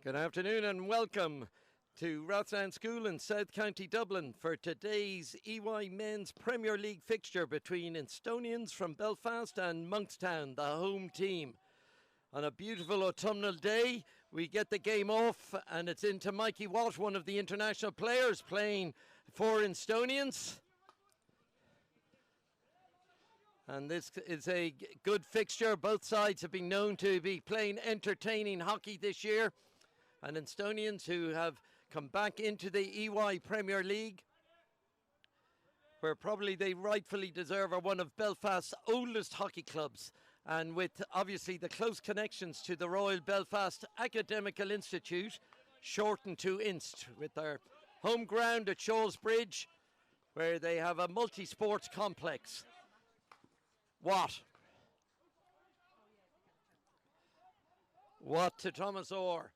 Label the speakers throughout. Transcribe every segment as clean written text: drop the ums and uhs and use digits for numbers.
Speaker 1: Good afternoon and welcome to Rathdown School in South County Dublin for today's EY Men's Premier League fixture between Instonians from Belfast and Monkstown, the home team. On a beautiful autumnal day, we get the game off and it's into Mikey Watt, one of the international players playing for Instonians. And this is a good fixture. Both sides have been known to be playing entertaining hockey this year. And Instonians, who have come back into the EY Premier League, where probably they rightfully deserve, are one of Belfast's oldest hockey clubs. And with obviously the close connections to the Royal Belfast Academical Institute, shortened to INST, with their home ground at Shaw's Bridge, where they have a multi-sports complex. Watt to Thomas Orr.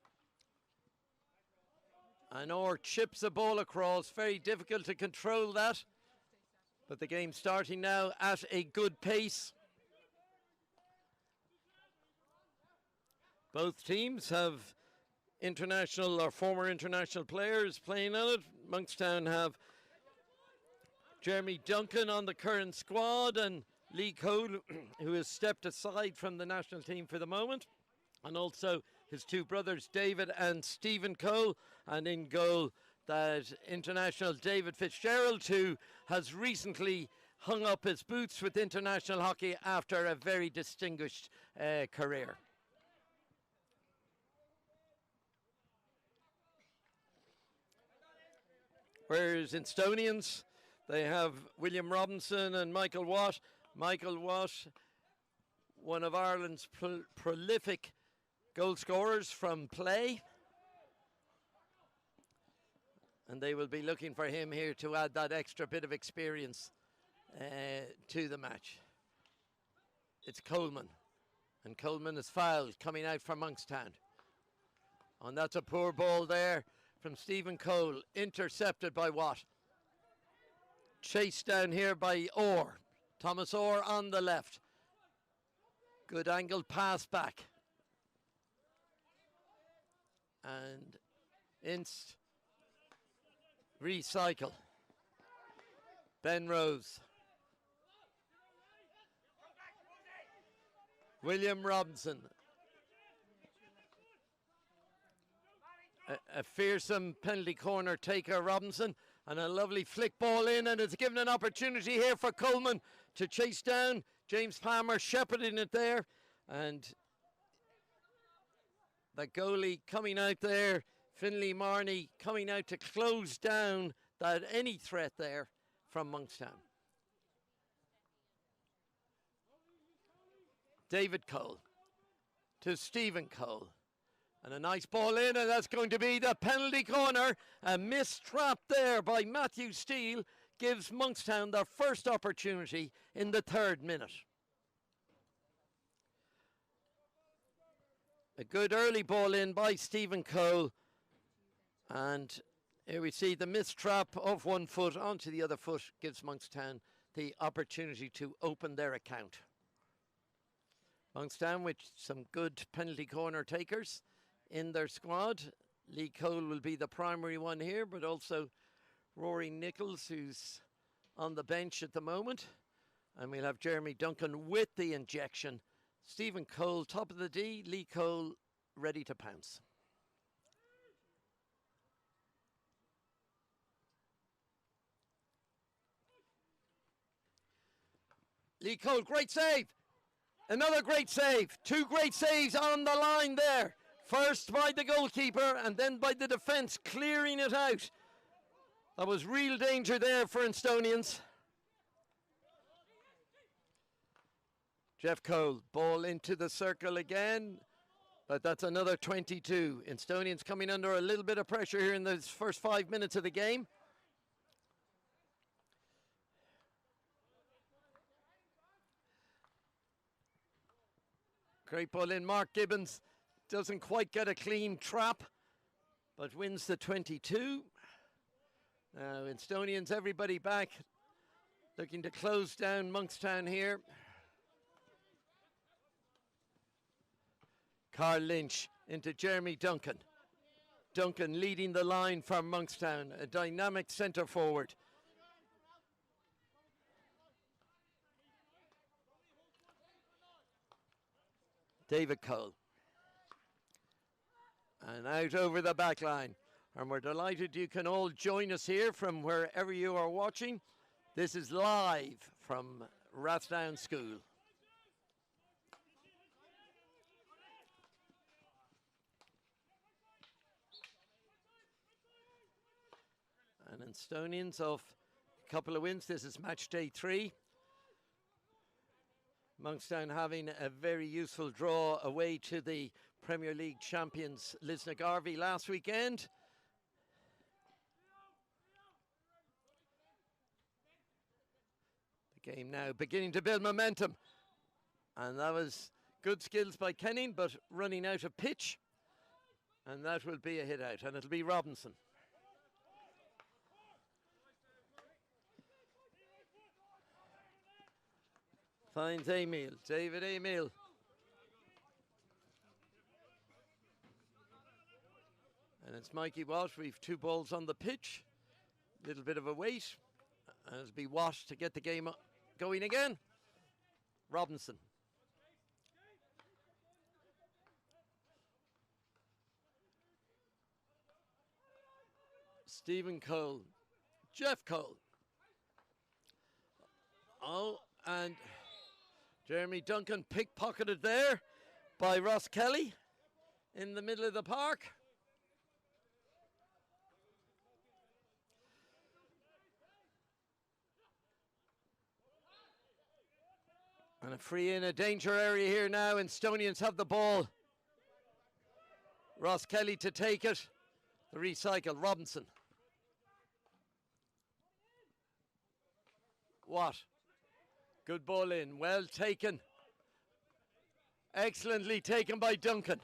Speaker 1: And Orr chips a ball across. Very difficult to control that. But the game starting now at a good pace. Both teams have international or former international players playing on it. Monkstown have Jeremy Duncan on the current squad and Lee Cole, who has stepped aside from the national team for the moment. And also his two brothers, David and Stephen Cole. And in goal, that international David Fitzgerald, who has recently hung up his boots with international hockey after a very distinguished career. Whereas Instonians, they have William Robinson and Michael Watt. Michael Watt, one of Ireland's prolific goal scorers from play. And they will be looking for him here to add that extra bit of experience to the match. It's Coleman. And Coleman is fouled coming out from Monkstown. And that's a poor ball there from Stephen Cole, intercepted by Watt. Chased down here by Orr. Thomas Orr on the left. Good angled pass back. And Inst recycle. Ben Rose. William Robinson. A fearsome penalty corner taker, Robinson, and a lovely flick ball in, and it's given an opportunity here for Coleman to chase down. James Palmer shepherding it there, and the goalie coming out there, Finlay Marnie, coming out to close down that any threat there from Monkstown. David Cole to Stephen Cole. And a nice ball in, and that's going to be the penalty corner. A missed trap there by Matthew Steele gives Monkstown their first opportunity in the 3rd minute. A good early ball in by Stephen Cole. And here we see the missed trap of one foot onto the other foot gives Monkstown the opportunity to open their account. Monkstown with some good penalty corner takers in their squad. Lee Cole will be the primary one here, but also Rory Nichols, who's on the bench at the moment. And we'll have Jeremy Duncan with the injection. Stephen Cole, top of the D. Lee Cole, ready to pounce. Lee Cole, great save. Another great save. Two great saves on the line there. First by the goalkeeper and then by the defence, clearing it out. That was real danger there for Instonians. Jeff Cole, ball into the circle again. But that's another 22. Instonians coming under a little bit of pressure here in the first 5 minutes of the game. Great ball in. Mark Gibbons doesn't quite get a clean trap, but wins the 22. Now Instonians, everybody back, looking to close down Monkstown here. Carl Lynch into Jeremy Duncan. Duncan leading the line for Monkstown, a dynamic centre forward. David Cole. And out over the back line. And we're delighted you can all join us here from wherever you are watching. This is live from Rathdown School. And Instonians off a couple of wins. This is match day 3. Monkstown having a very useful draw away to the Premier League champions Lisnagarvey last weekend. The game now beginning to build momentum. And that was good skills by Kenning, but running out of pitch. And that will be a hit out, and it'll be Robinson. Finds Emil, David Emil. And it's Mikey Watt. We've 2 balls on the pitch. Little bit of a wait. And it'll be Watt to get the game going again. Robinson. Stephen Cole. Jeff Cole. Oh, and Jeremy Duncan pickpocketed there by Ross Kelly in the middle of the park. And a free in a danger area here now. Instonians have the ball. Ross Kelly to take it. The recycle, Robinson. What? Good ball in, well taken. Excellently taken by Duncan.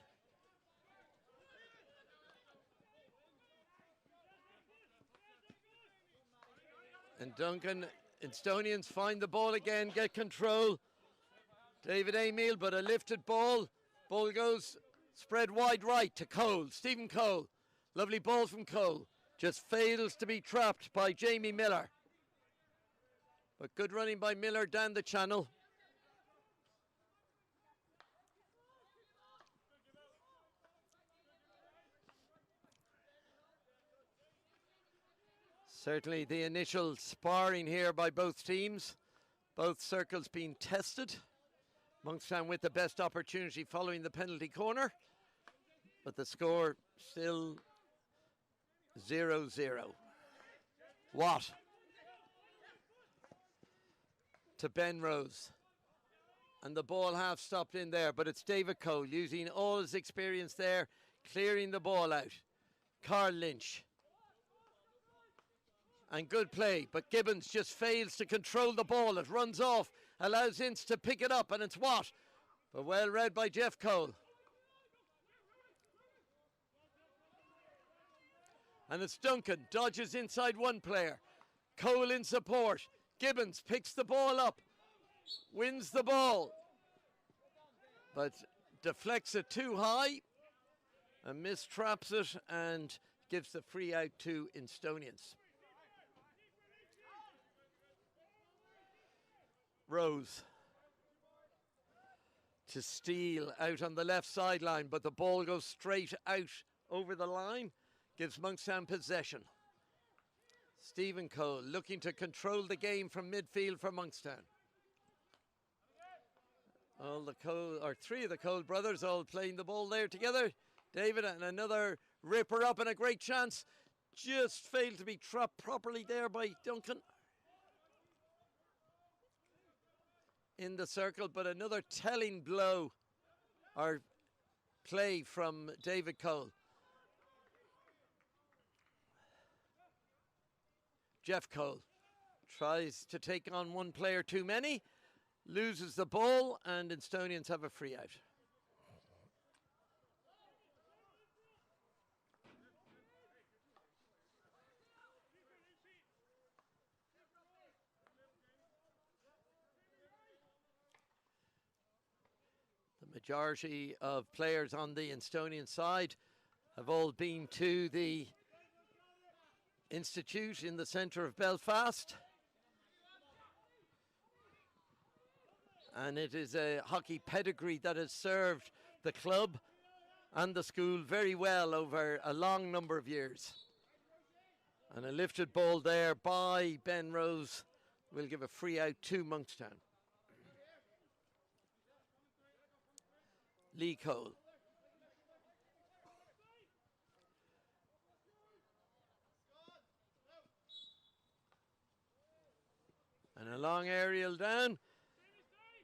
Speaker 1: And Duncan, Instonians find the ball again, get control. David Emil, but a lifted ball. Ball goes spread wide right to Cole, Stephen Cole. Lovely ball from Cole. Just fails to be trapped by Jamie Miller. But good running by Miller down the channel. Certainly the initial sparring here by both teams. Both circles being tested. Monkstown with the best opportunity following the penalty corner. But the score still 0-0. Watt to Ben Rose. And the ball half stopped in there, but it's David Cole using all his experience there, clearing the ball out. Carl Lynch. And good play, but Gibbons just fails to control the ball. It runs off, allows Ince to pick it up, and it's Watt. But well read by Jeff Cole. And it's Duncan, dodges inside one player. Cole in support. Gibbons picks the ball up, wins the ball, but deflects it too high and mistraps it and gives the free out to Instonians. Rose to steal out on the left sideline, but the ball goes straight out over the line, gives Monkstown possession. Stephen Cole looking to control the game from midfield for Monkstown. All the Cole, or 3 of the Cole brothers all playing the ball there together. David, and another ripper up and a great chance. Just failed to be trapped properly there by Duncan. In the circle, but another telling blow or play from David Cole. Jeff Cole tries to take on one player too many, loses the ball, and Instonians have a free out. The majority of players on the Instonian side have all been to the Institute in the centre of Belfast. And it is a hockey pedigree that has served the club and the school very well over a long number of years. And a lifted ball there by Ben Rose will give a free out to Monkstown. Lee Cole. And a long aerial down.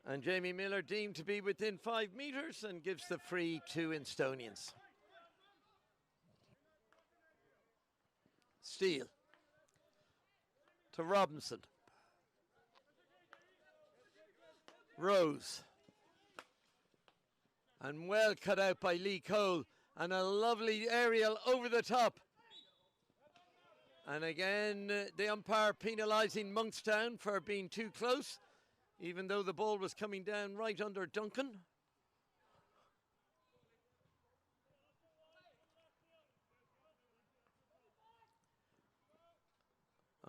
Speaker 1: And Jamie Miller deemed to be within 5 metres and gives the free to Instonians. Steele to Robinson. Rose. And well cut out by Lee Cole. And a lovely aerial over the top. And again, the umpire penalising Monkstown for being too close, even though the ball was coming down right under Duncan.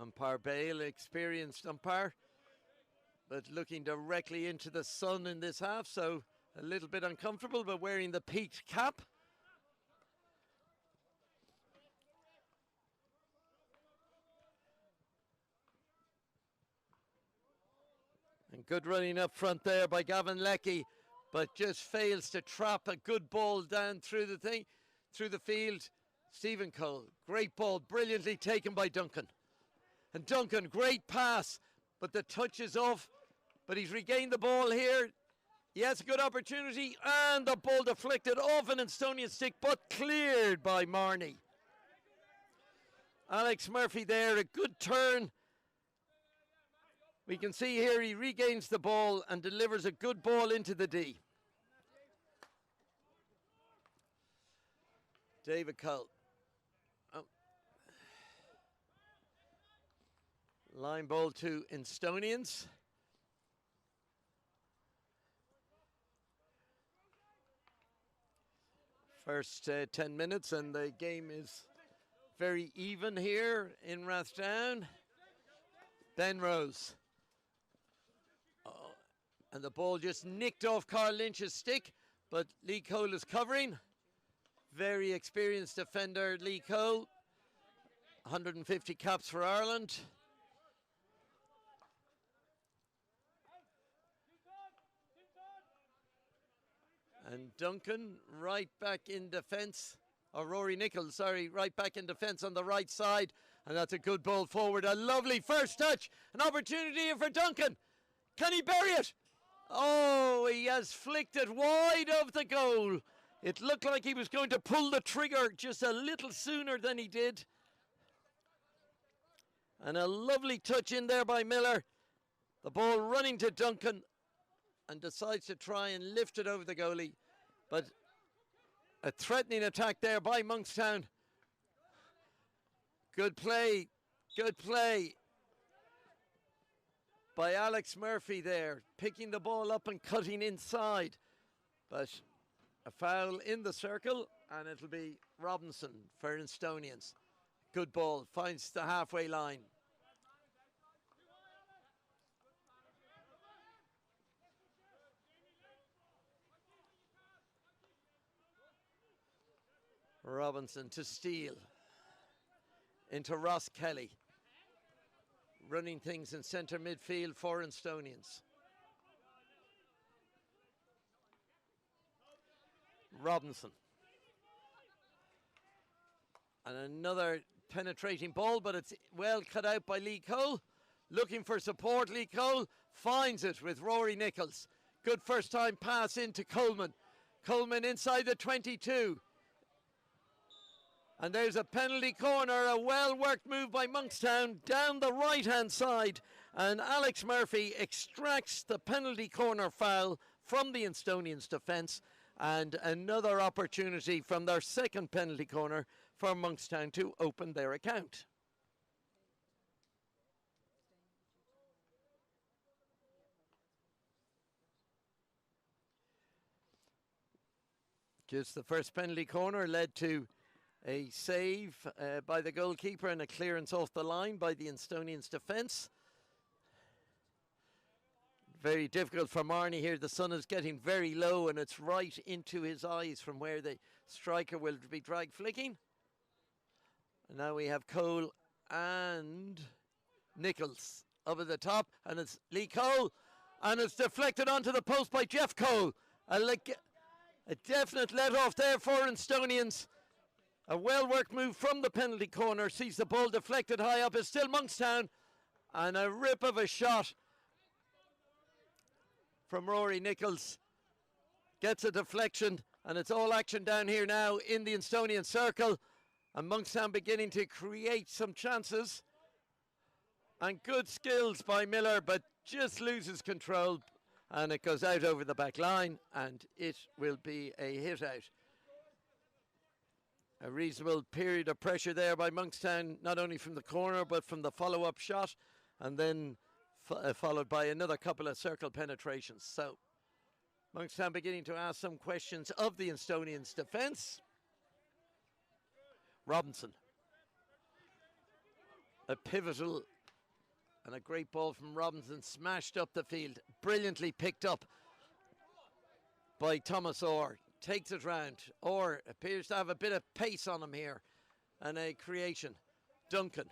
Speaker 1: Umpire Bale, experienced umpire, but looking directly into the sun in this half, so a little bit uncomfortable, but wearing the peaked cap. And good running up front there by Gavin Leckie, but just fails to trap a good ball down through the field. Stephen Cole, great ball, brilliantly taken by Duncan. And Duncan, great pass, but the touch is off. But he's regained the ball here. He has a good opportunity, and the ball deflected off an Instonian stick, but cleared by Marnie. Alex Murphy there, a good turn. We can see here he regains the ball and delivers a good ball into the D. David Cole. Oh. Line ball to Instonians. First 10 minutes and the game is very even here in Rathdown. Ben Rose. And the ball just nicked off Carl Lynch's stick, but Lee Cole is covering. Very experienced defender, Lee Cole. 150 caps for Ireland. And Duncan right back in defence. Or Rory Nichols, sorry, right back in defence on the right side. And that's a good ball forward. A lovely first touch. An opportunity here for Duncan. Can he bury it? Oh, he has flicked it wide of the goal. It looked like he was going to pull the trigger just a little sooner than he did. And a lovely touch in there by Miller. The ball running to Duncan and decides to try and lift it over the goalie. But a threatening attack there by Monkstown. Good play, good play by Alex Murphy there, picking the ball up and cutting inside. But a foul in the circle, and it'll be Robinson for Instonians. Good ball, finds the halfway line. Robinson to Steele. Into Ross Kelly. Running things in centre midfield for Instonians. Robinson. And another penetrating ball, but it's well cut out by Lee Cole. Looking for support, Lee Cole finds it with Rory Nichols. Good first time pass into Coleman. Coleman inside the 22. And there's a penalty corner, a well-worked move by Monkstown down the right-hand side. And Alex Murphy extracts the penalty corner foul from the Instonians' defence. And another opportunity from their second penalty corner for Monkstown to open their account. Just the first penalty corner led to A save by the goalkeeper and a clearance off the line by the Instonians defence. Very difficult for Marnie here. The sun is getting very low and it's right into his eyes from where the striker will be drag flicking. And now we have Cole and Nichols up at the top, and it's Lee Cole, and it's deflected onto the post by Jeff Cole. A definite let off there for Instonians. A well-worked move from the penalty corner, sees the ball deflected high up. It's still Monkstown, and a rip of a shot from Rory Nichols. Gets a deflection, and it's all action down here now in the Instonian circle. And Monkstown beginning to create some chances. And good skills by Miller, but just loses control. And it goes out over the back line, and it will be a hit out. A reasonable period of pressure there by Monkstown, not only from the corner, but from the follow-up shot. And then followed by another couple of circle penetrations. So Monkstown beginning to ask some questions of the Instonians defence. Robinson. A pivotal and a great ball from Robinson, smashed up the field. Brilliantly picked up by Thomas Orr. Takes it round. Orr appears to have a bit of pace on him here. And a creation. Duncan.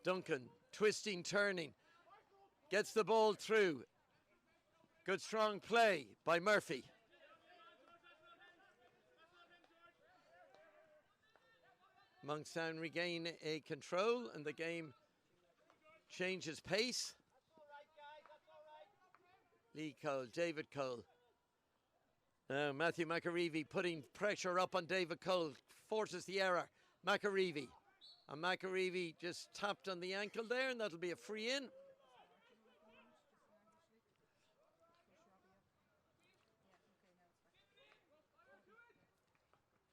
Speaker 1: Duncan, twisting, turning. Gets the ball through. Good strong play by Murphy. Monkstown regain a control and the game changes pace. Lee Cole, David Cole. Now Matthew McAreevy putting pressure up on David Cole, forces the error. McAreevy. And McAreevy just tapped on the ankle there, and that'll be a free in.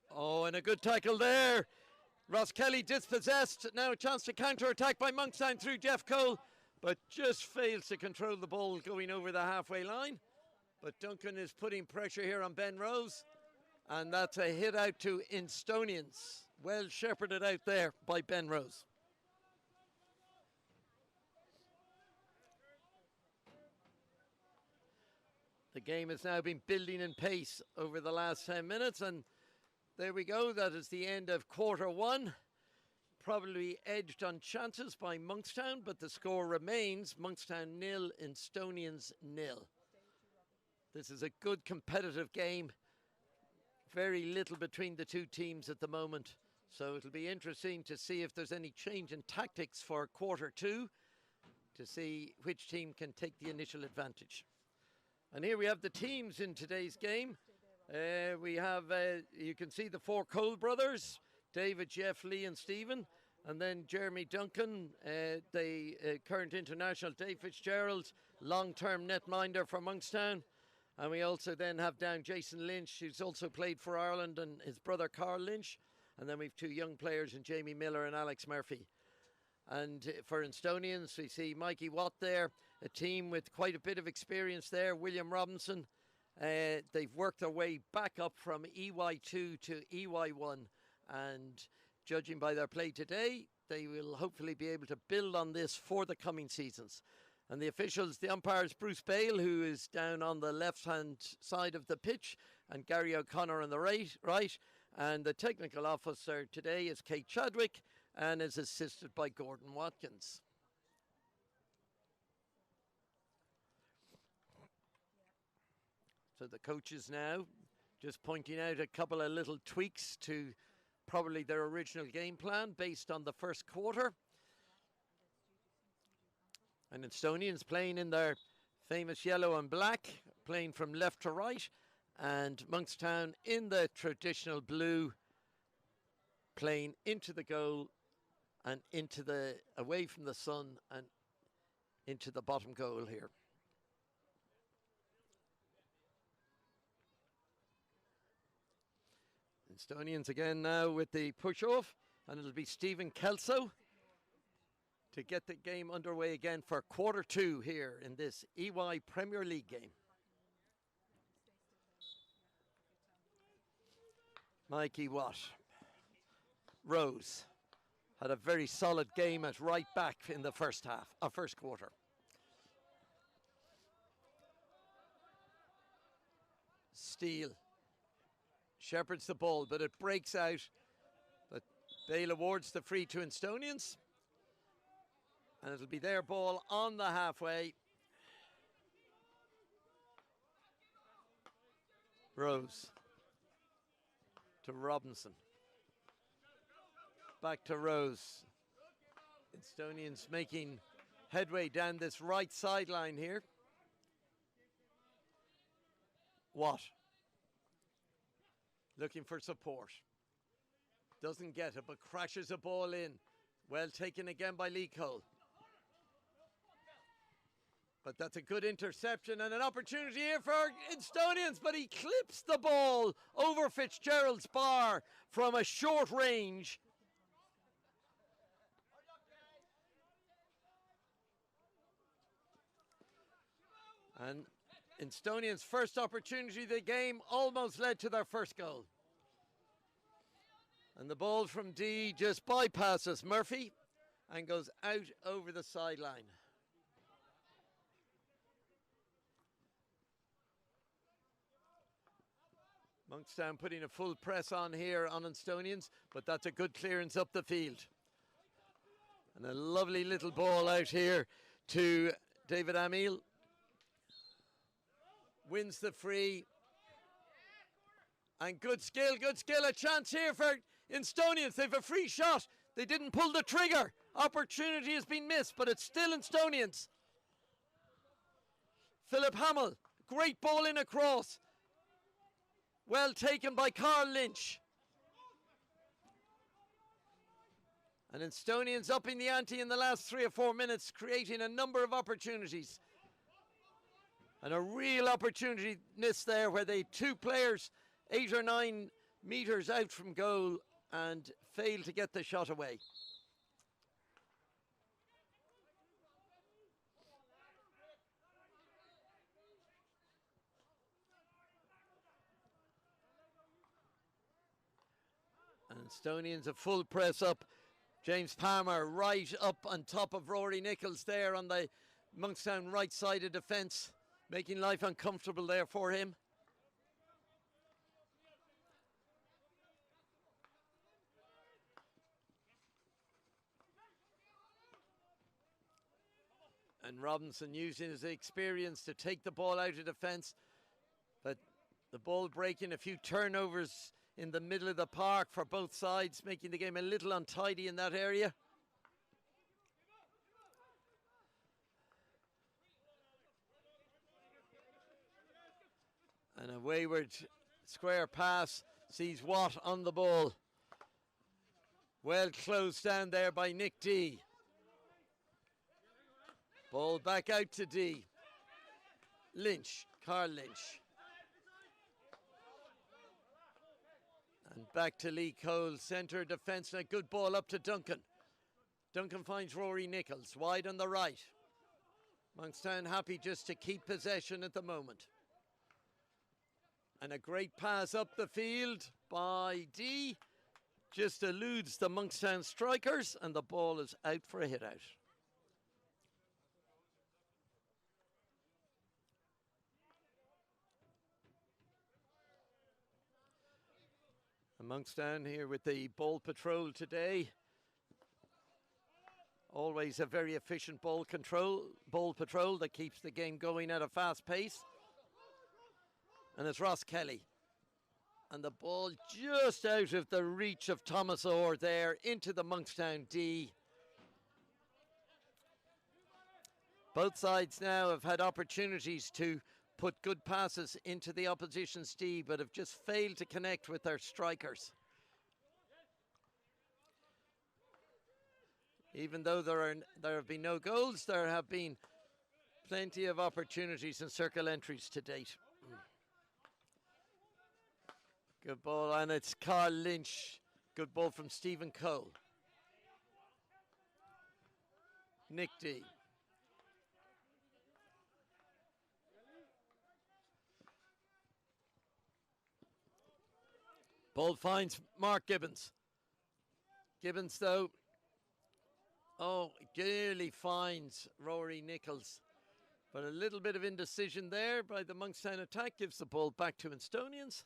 Speaker 1: Oh, and a good tackle there. Ross Kelly dispossessed. Now a chance to counter-attack by Monkstown through Jeff Cole, but just fails to control the ball going over the halfway line. But Duncan is putting pressure here on Ben Rose, and that's a hit out to Instonians. Well shepherded out there by Ben Rose. The game has now been building in pace over the last 10 minutes, and there we go. That is the end of quarter one. Probably edged on chances by Monkstown, but the score remains Monkstown 0, Instonians 0. This is a good competitive game. Very little between the two teams at the moment. So it'll be interesting to see if there's any change in tactics for quarter two, to see which team can take the initial advantage. And here we have the teams in today's game. We have, you can see the four Cole brothers, David, Jeff, Lee and Stephen. And then Jeremy Duncan, the current international, Dave Fitzgerald, long-term netminder for Monkstown. And we also then have down Jason Lynch, who's also played for Ireland, and his brother Carl Lynch. And then we've two young players in Jamie Miller and Alex Murphy. And for Instonians, we see Mikey Watt there, a team with quite a bit of experience there. William Robinson, they've worked their way back up from EY2 to EY1. And judging by their play today, they will hopefully be able to build on this for the coming seasons. And the officials, the umpires, Bruce Bale, who is down on the left-hand side of the pitch, and Gary O'Connor on the right. And the technical officer today is Kate Chadwick and is assisted by Gordon Watkins. So the coaches now just pointing out a couple of little tweaks to probably their original game plan based on the first quarter. And Instonians playing in their famous yellow and black, playing from left to right. And Monkstown in the traditional blue, playing into the goal and into the, away from the sun and into the bottom goal here. Instonians again now with the push-off, and it'll be Stephen Kelso to get the game underway again for quarter two here in this EY Premier League game. Mikey Watt. Rose had a very solid game at right back in the first quarter. Steele shepherds the ball, but it breaks out. But Bale awards the free to Instonians. And it'll be their ball on the halfway. Rose to Robinson. Back to Rose. Instonians making headway down this right sideline here. Watt looking for support. Doesn't get it, but crashes a ball in. Well taken again by Lee Cole. But that's a good interception and an opportunity here for Instonians, but he clips the ball over Fitzgerald's bar from a short range. And Instonians' first opportunity of the game almost led to their first goal. And the ball from D just bypasses Murphy and goes out over the sideline. Monkstown putting a full press on here on Instonians, but that's a good clearance up the field. And a lovely little ball out here to David Amiel. Wins the free. And good skill, a chance here for Instonians. They've a free shot. They didn't pull the trigger. Opportunity has been missed, but it's still Instonians. Philip Hamill, great ball in across. Well taken by Carl Lynch. And Instonians upping the ante in the last 3 or 4 minutes, creating a number of opportunities. And a real opportunity missed there where they 2 players 8 or 9 meters out from goal and failed to get the shot away. And Instonians a full press up. James Palmer right up on top of Rory Nichols there on the Monkstown right side of defence, making life uncomfortable there for him. And Robinson using his experience to take the ball out of defence, but the ball breaking, a few turnovers in the middle of the park for both sides, making the game a little untidy in that area. And a wayward square pass sees Watt on the ball. Well closed down there by Nick D. Ball back out to D. Lynch, Carl Lynch. And back to Lee Cole, centre defence, and a good ball up to Duncan. Duncan finds Rory Nichols, wide on the right. Monkstown happy just to keep possession at the moment. And a great pass up the field by D. Just eludes the Monkstown strikers, and the ball is out for a hit out. Monkstown here with the ball patrol today. Always a very efficient ball patrol that keeps the game going at a fast pace. And it's Ross Kelly. And the ball just out of the reach of Thomas Orr there into the Monkstown D. Both sides now have had opportunities to put good passes into the opposition's D, but have just failed to connect with their strikers. Even though there have been no goals, there have been plenty of opportunities and circle entries to date. Good ball, and it's Carl Lynch. Good ball from Stephen Cole. Nick D. Ball finds Mark Gibbons. Gibbons, though, nearly finds Rory Nichols. But a little bit of indecision there by the Monkstown attack gives the ball back to Instonians.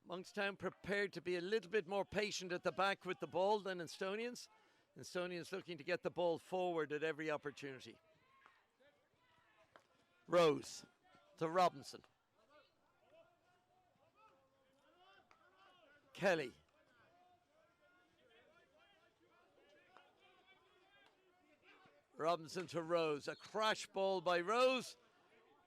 Speaker 1: Monkstown prepared to be a little bit more patient at the back with the ball than Instonians. Instonians looking to get the ball forward at every opportunity. Rose to Robinson. Kelly. Robinson to Rose. A crash ball by Rose,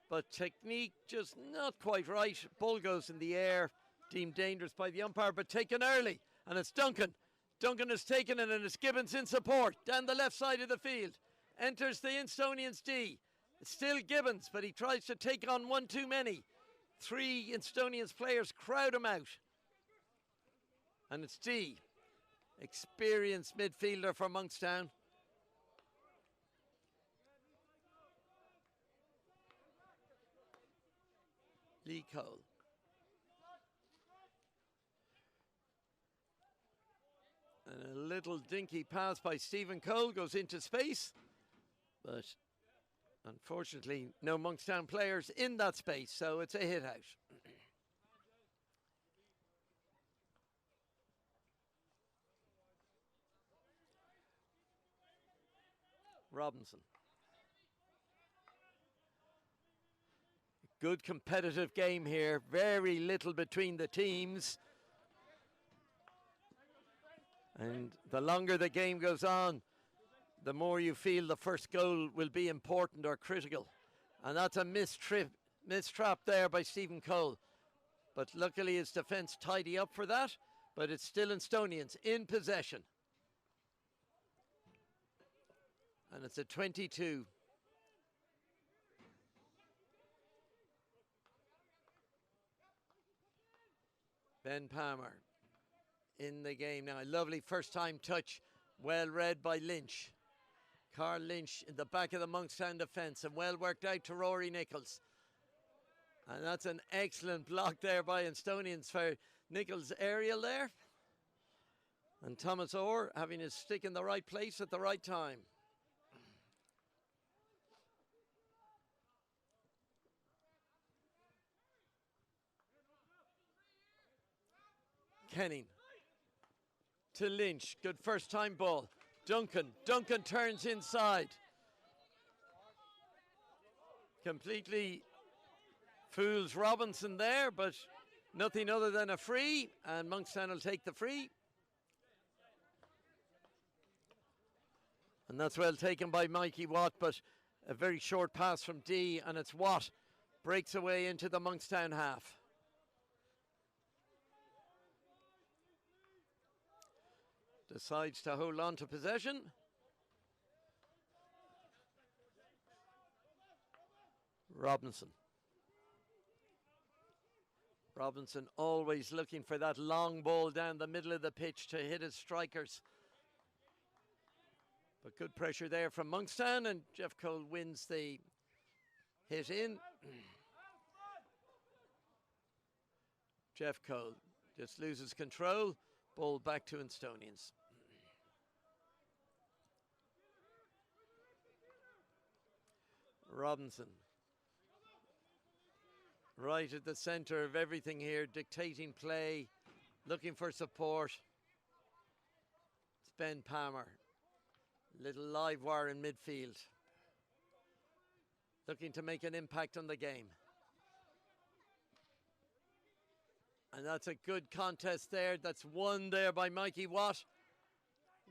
Speaker 1: but technique just not quite right. Ball goes in the air, deemed dangerous by the umpire, but taken early. And it's Duncan. Duncan has taken it, and it's Gibbons in support down the left side of the field. Enters the Instonians D. It's still Gibbons, but he tries to take on one too many. 3 Instonians players crowd him out. And it's D, experienced midfielder for Monkstown. Lee Cole. And a little dinky pass by Stephen Cole goes into space, but unfortunately no Monkstown players in that space, so it's a hit out. Robinson. Good competitive game here. Very little between the teams. And the longer the game goes on, the more you feel the first goal will be important or critical. And that's a missed trap there by Stephen Cole. But luckily his defence tidy up for that. But it's still Instonians in possession. And it's a 22. Ben Palmer in the game now. A lovely first time touch, well read by Lynch. Carl Lynch in the back of the Monkstown defence, and well worked out to Rory Nichols. And that's an excellent block there by Instonians for Nichols' aerial there. And Thomas Orr having his stick in the right place at the right time. Kenning to Lynch. Good first time ball. Duncan turns inside. Completely fools Robinson there, but nothing other than a free, and Monkstown will take the free. And that's well taken by Mikey Watt, but a very short pass from D, and it's Watt breaks away into the Monkstown half. Decides to hold on to possession. Robinson always looking for that long ball down the middle of the pitch to hit his strikers. But good pressure there from Monkstown, and Jeff Cole wins the hit in. Jeff Cole just loses control. Ball back to Instonians. Robinson. Right at the centre of everything here, dictating play, looking for support. It's Ben Palmer. Little live wire in midfield. Looking to make an impact on the game. And that's a good contest there. That's won there by Mikey Watt.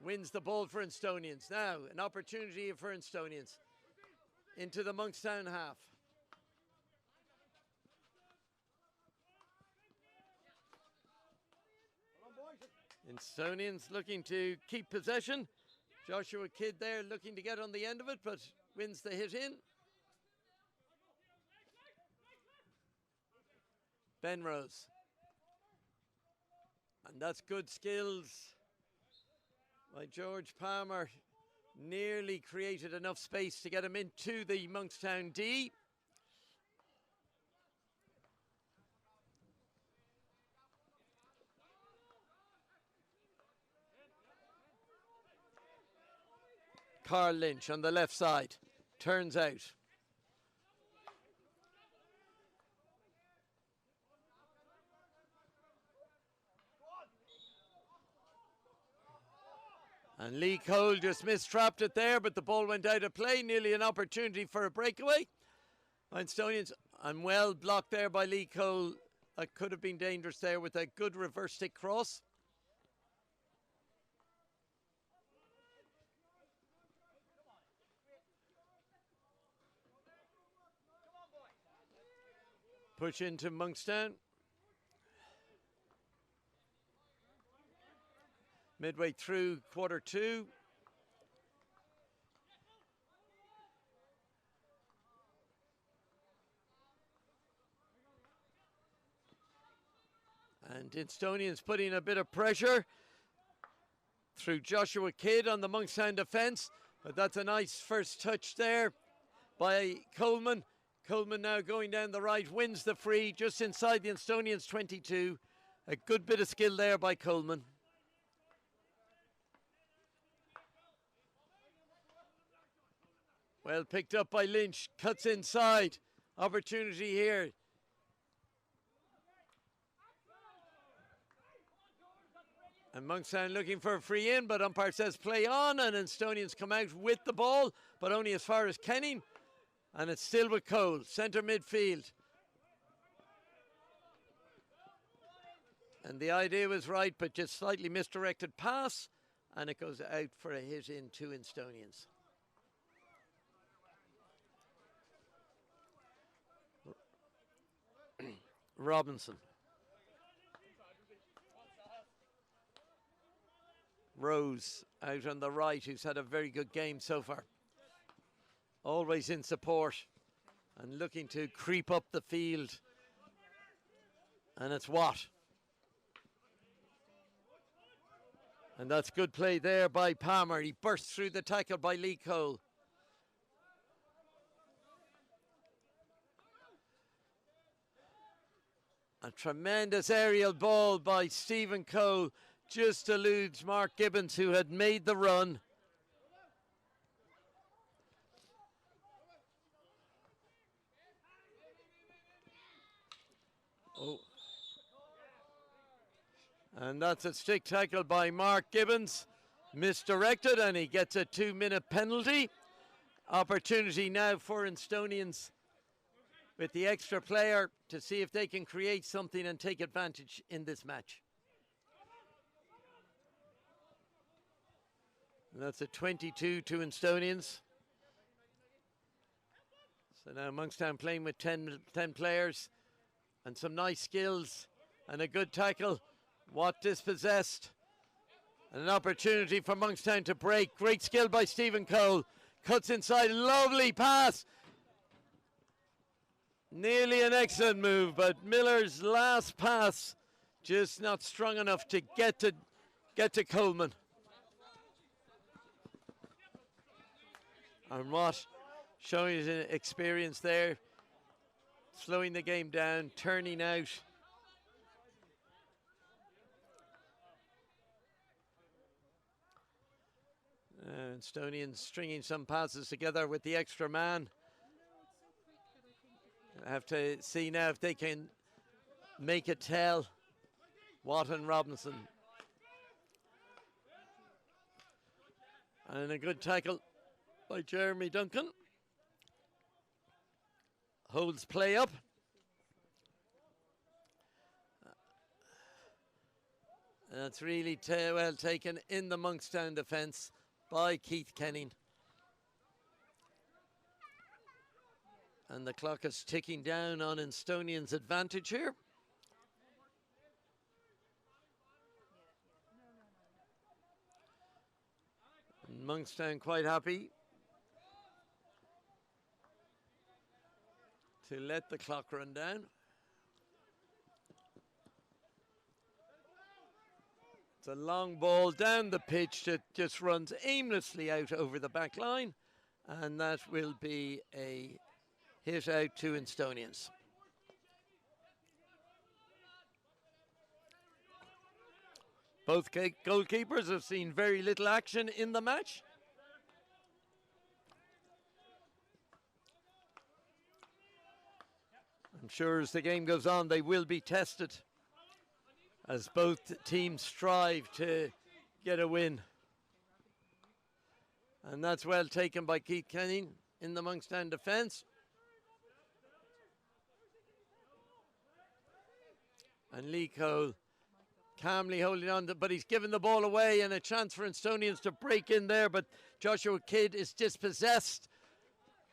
Speaker 1: Wins the ball for Instonians. Now, an opportunity for Instonians into the Monkstown half. Instonians looking to keep possession. Joshua Kidd there looking to get on the end of it, but wins the hit in. Ben Rose. And that's good skills by George Palmer. Nearly created enough space to get him into the Monkstown D. Carl Lynch on the left side. Turns out. And Lee Cole just mistrapped it there, but the ball went out of play. Nearly an opportunity for a breakaway. Instonians, and well blocked there by Lee Cole. That could have been dangerous there with a good reverse stick cross. Push into Monkstown. Midway through quarter two. And Instonians putting a bit of pressure through Joshua Kidd on the Monkstown defence. But that's a nice first touch there by Coleman. Coleman now going down the right, wins the free just inside the Instonians 22. A good bit of skill there by Coleman. Well picked up by Lynch, cuts inside. Opportunity here. And Monkstown looking for a free in, but umpire says play on, and Instonians come out with the ball, but only as far as Kenning. And it's still with Cole, centre midfield. And the idea was right, but just slightly misdirected pass, and it goes out for a hit into Instonians. Robinson. Rose out on the right, who's had a very good game so far. Always in support and looking to creep up the field. And it's Watt. And that's good play there by Palmer. He bursts through the tackle by Lee Cole. A tremendous aerial ball by Stephen Cole. Just eludes Mark Gibbons, who had made the run. Oh. And that's a stick tackle by Mark Gibbons. Misdirected, and he gets a 2-minute penalty. Opportunity now for Instonians with the extra player to see if they can create something and take advantage in this match. And that's a 22 to Instonians. So now Monkstown playing with 10 players and some nice skills and a good tackle. Watt dispossessed. And an opportunity for Monkstown to break. Great skill by Stephen Cole. Cuts inside, lovely pass. Nearly an excellent move, but Miller's last pass just not strong enough to get to Coleman. And Watt showing his experience there, slowing the game down, turning out. Instonians stringing some passes together with the extra man. I have to see now if they can make it tell. Watt and Robinson. And a good tackle by Jeremy Duncan. Holds play up. And that's really well taken in the Monkstown defence by Keith Kenning. And the clock is ticking down on Instonians' advantage here. And Monkstown quite happy to let the clock run down. It's a long ball down the pitch that just runs aimlessly out over the back line, and that will be a hit out to Instonians. Both goalkeepers have seen very little action in the match. I'm sure as the game goes on, they will be tested as both teams strive to get a win. And that's well taken by Keith Kenning in the Monkstown defence. And Lee Cole calmly holding on, but he's given the ball away, and a chance for Instonians to break in there, but Joshua Kidd is dispossessed.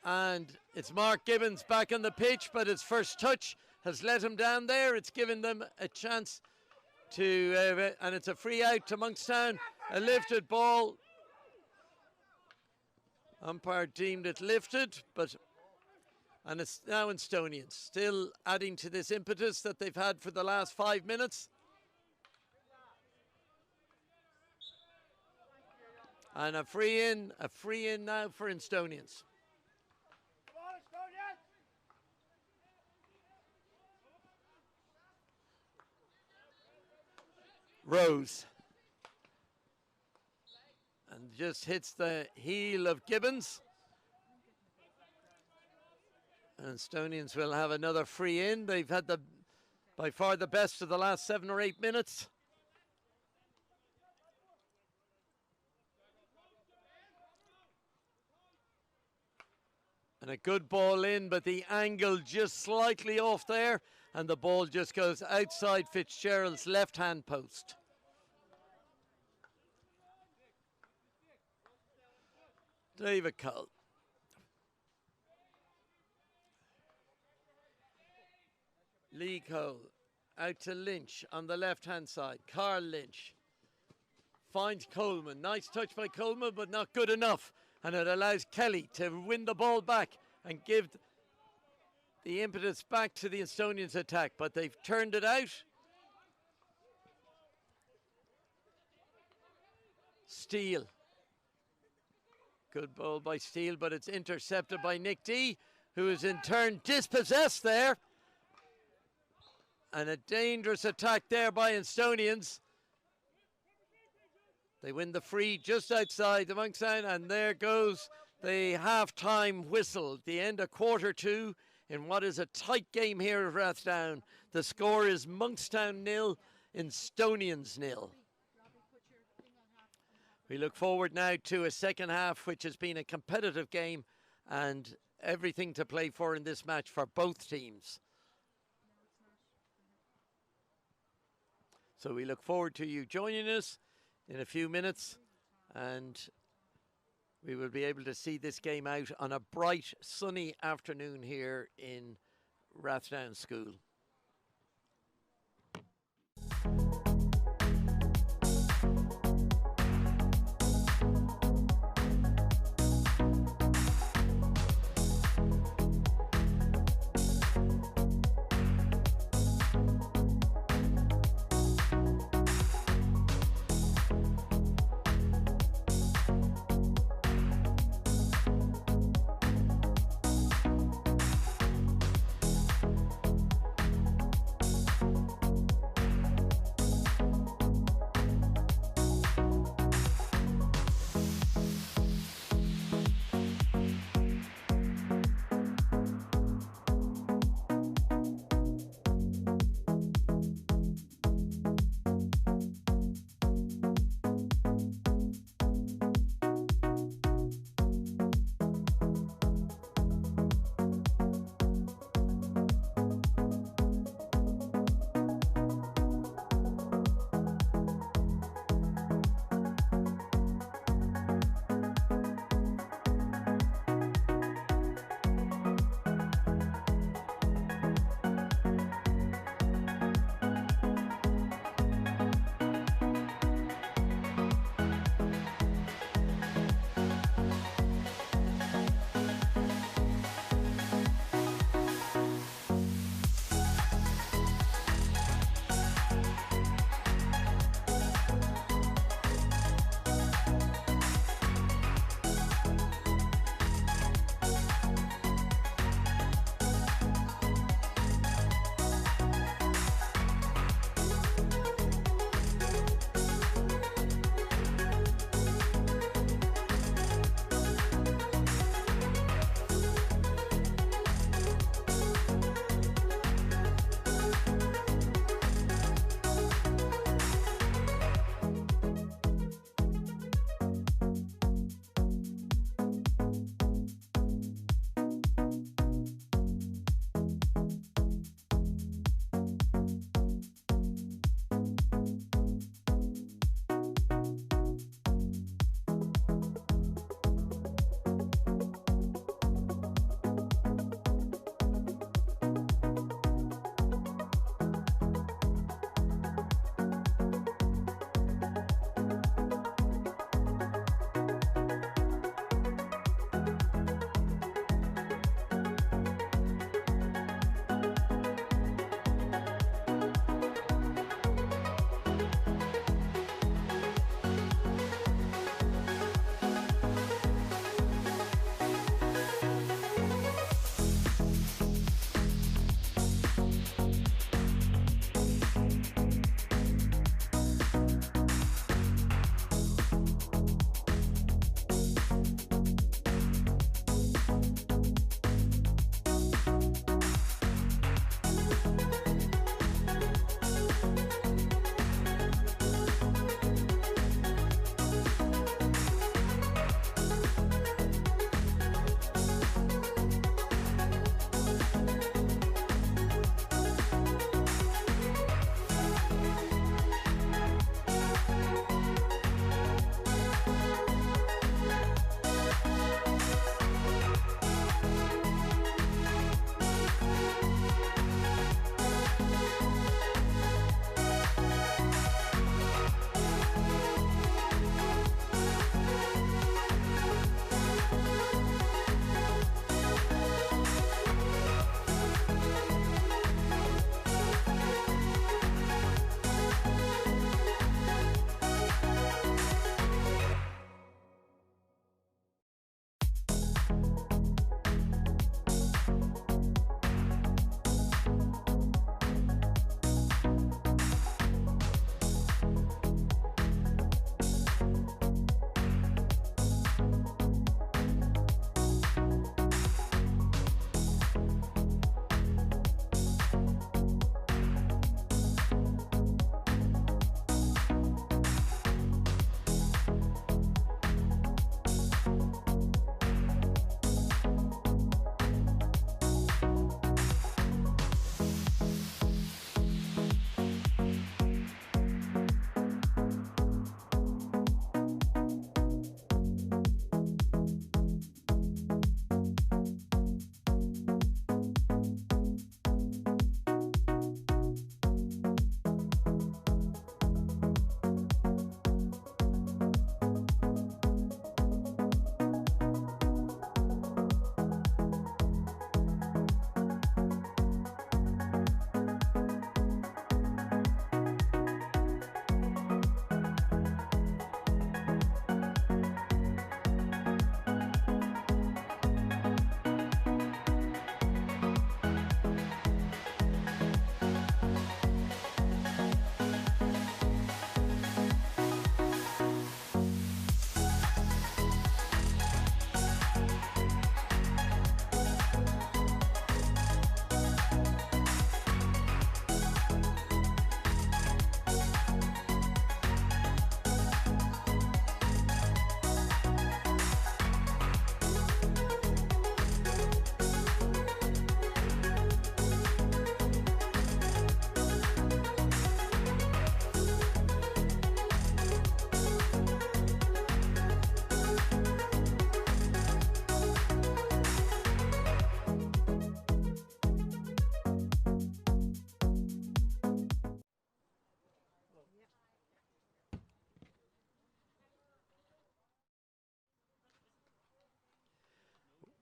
Speaker 1: And it's Mark Gibbons back on the pitch, but his first touch has let him down there. It's given them a chance to, and it's a free out to Monkstown. A lifted ball. Umpire deemed it lifted, and it's now Instonians, still adding to this impetus that they've had for the last 5 minutes. And a free in now for Instonians. Rose. And just hits the heel of Gibbons. And Instonians will have another free in. They've had by far the best of the last 7 or 8 minutes. And a good ball in, but the angle just slightly off there, and the ball just goes outside Fitzgerald's left-hand post. David Cole. Lee Cole out to Lynch on the left-hand side. Carl Lynch finds Coleman. Nice touch by Coleman, but not good enough. And it allows Kelly to win the ball back and give the impetus back to the Instonians attack. But they've turned it out. Steele. Good ball by Steele, but it's intercepted by Nick D, who is in turn dispossessed there. And a dangerous attack there by Instonians. They win the free just outside the Monkstown, and there goes the half-time whistle. The end of quarter 2 in what is a tight game here at Rathdown. The score is Monkstown 0, Instonians 0. We look forward now to a second half, which has been a competitive game and everything to play for in this match for both teams. So we look forward to you joining us in a few minutes, and we will be able to see this game out on a bright, sunny afternoon here in Rathdown School.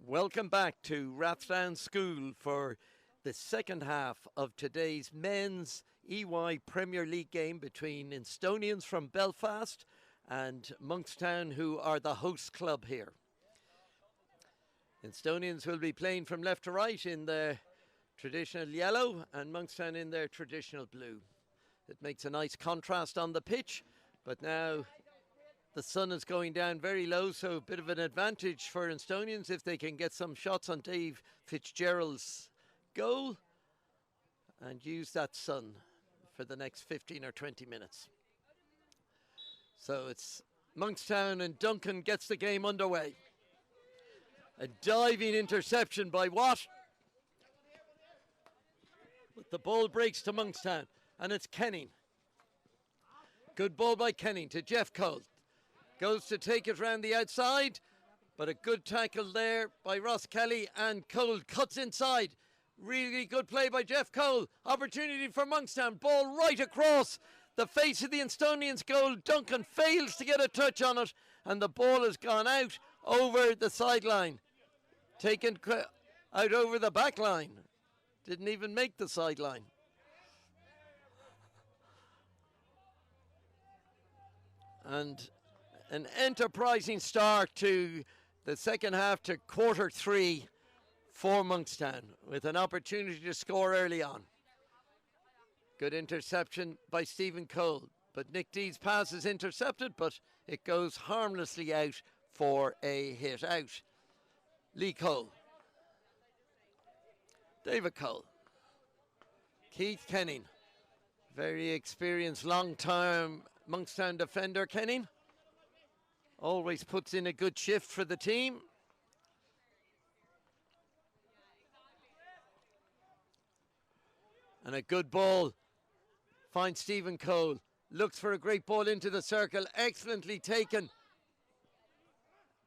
Speaker 1: Welcome back to Rathdown School for the second half of today's men's EY Premier League game between Instonians from Belfast and Monkstown, who are the host club here. Instonians will be playing from left to right in the traditional yellow and Monkstown in their traditional blue. It makes a nice contrast on the pitch, but now the sun is going down very low, so a bit of an advantage for Instonians if they can get some shots on Dave Fitzgerald's goal and use that sun for the next 15 or 20 minutes. So it's Monkstown, and Duncan gets the game underway. A diving interception by Watt. But the ball breaks to Monkstown, and it's Kenning. Good ball by Kenning to Jeff Cole. Goes to take it round the outside, but a good tackle there by Ross Kelly, and Cole cuts inside. Really good play by Jeff Cole. Opportunity for Monkstown. Ball right across the face of the Instonians goal. Duncan fails to get a touch on it, and the ball has gone out over the sideline. Taken out over the back line. Didn't even make the sideline. And an enterprising start to the second half, to quarter three for Monkstown, with an opportunity to score early on. Good interception by Stephen Cole, but Nick Dee's pass is intercepted, but it goes harmlessly out for a hit out. Lee Cole. David Cole. Keith Kenning. Very experienced, long-term Monkstown defender, Kenning. Always puts in a good shift for the team. And a good ball. Finds Stephen Cole. Looks for a great ball into the circle. Excellently taken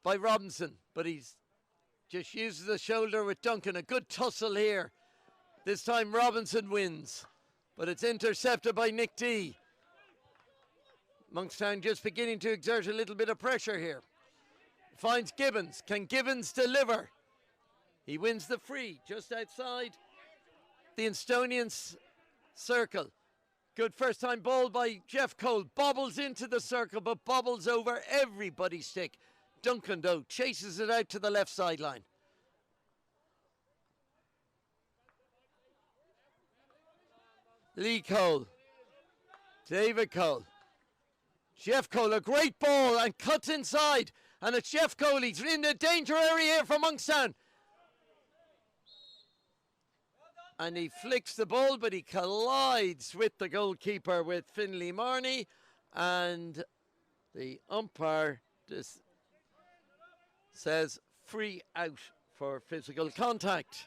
Speaker 1: by Robinson. But he's just uses the shoulder with Duncan. A good tussle here. This time Robinson wins. But it's intercepted by Nick Dee. Monkstown just beginning to exert a little bit of pressure here. Finds Gibbons. Can Gibbons deliver? He wins the free just outside the Instonians circle. Good first time ball by Jeff Cole. Bobbles into the circle, but bobbles over everybody's stick. Duncan, though, chases it out to the left sideline. Lee Cole. David Cole. Jeff Cole, a great ball, and cuts inside. And it's Jeff Cole. He's in the danger area here for Monkstown. And he flicks the ball, but he collides with the goalkeeper, with Finlay Marnie. And the umpire just says free out for physical contact.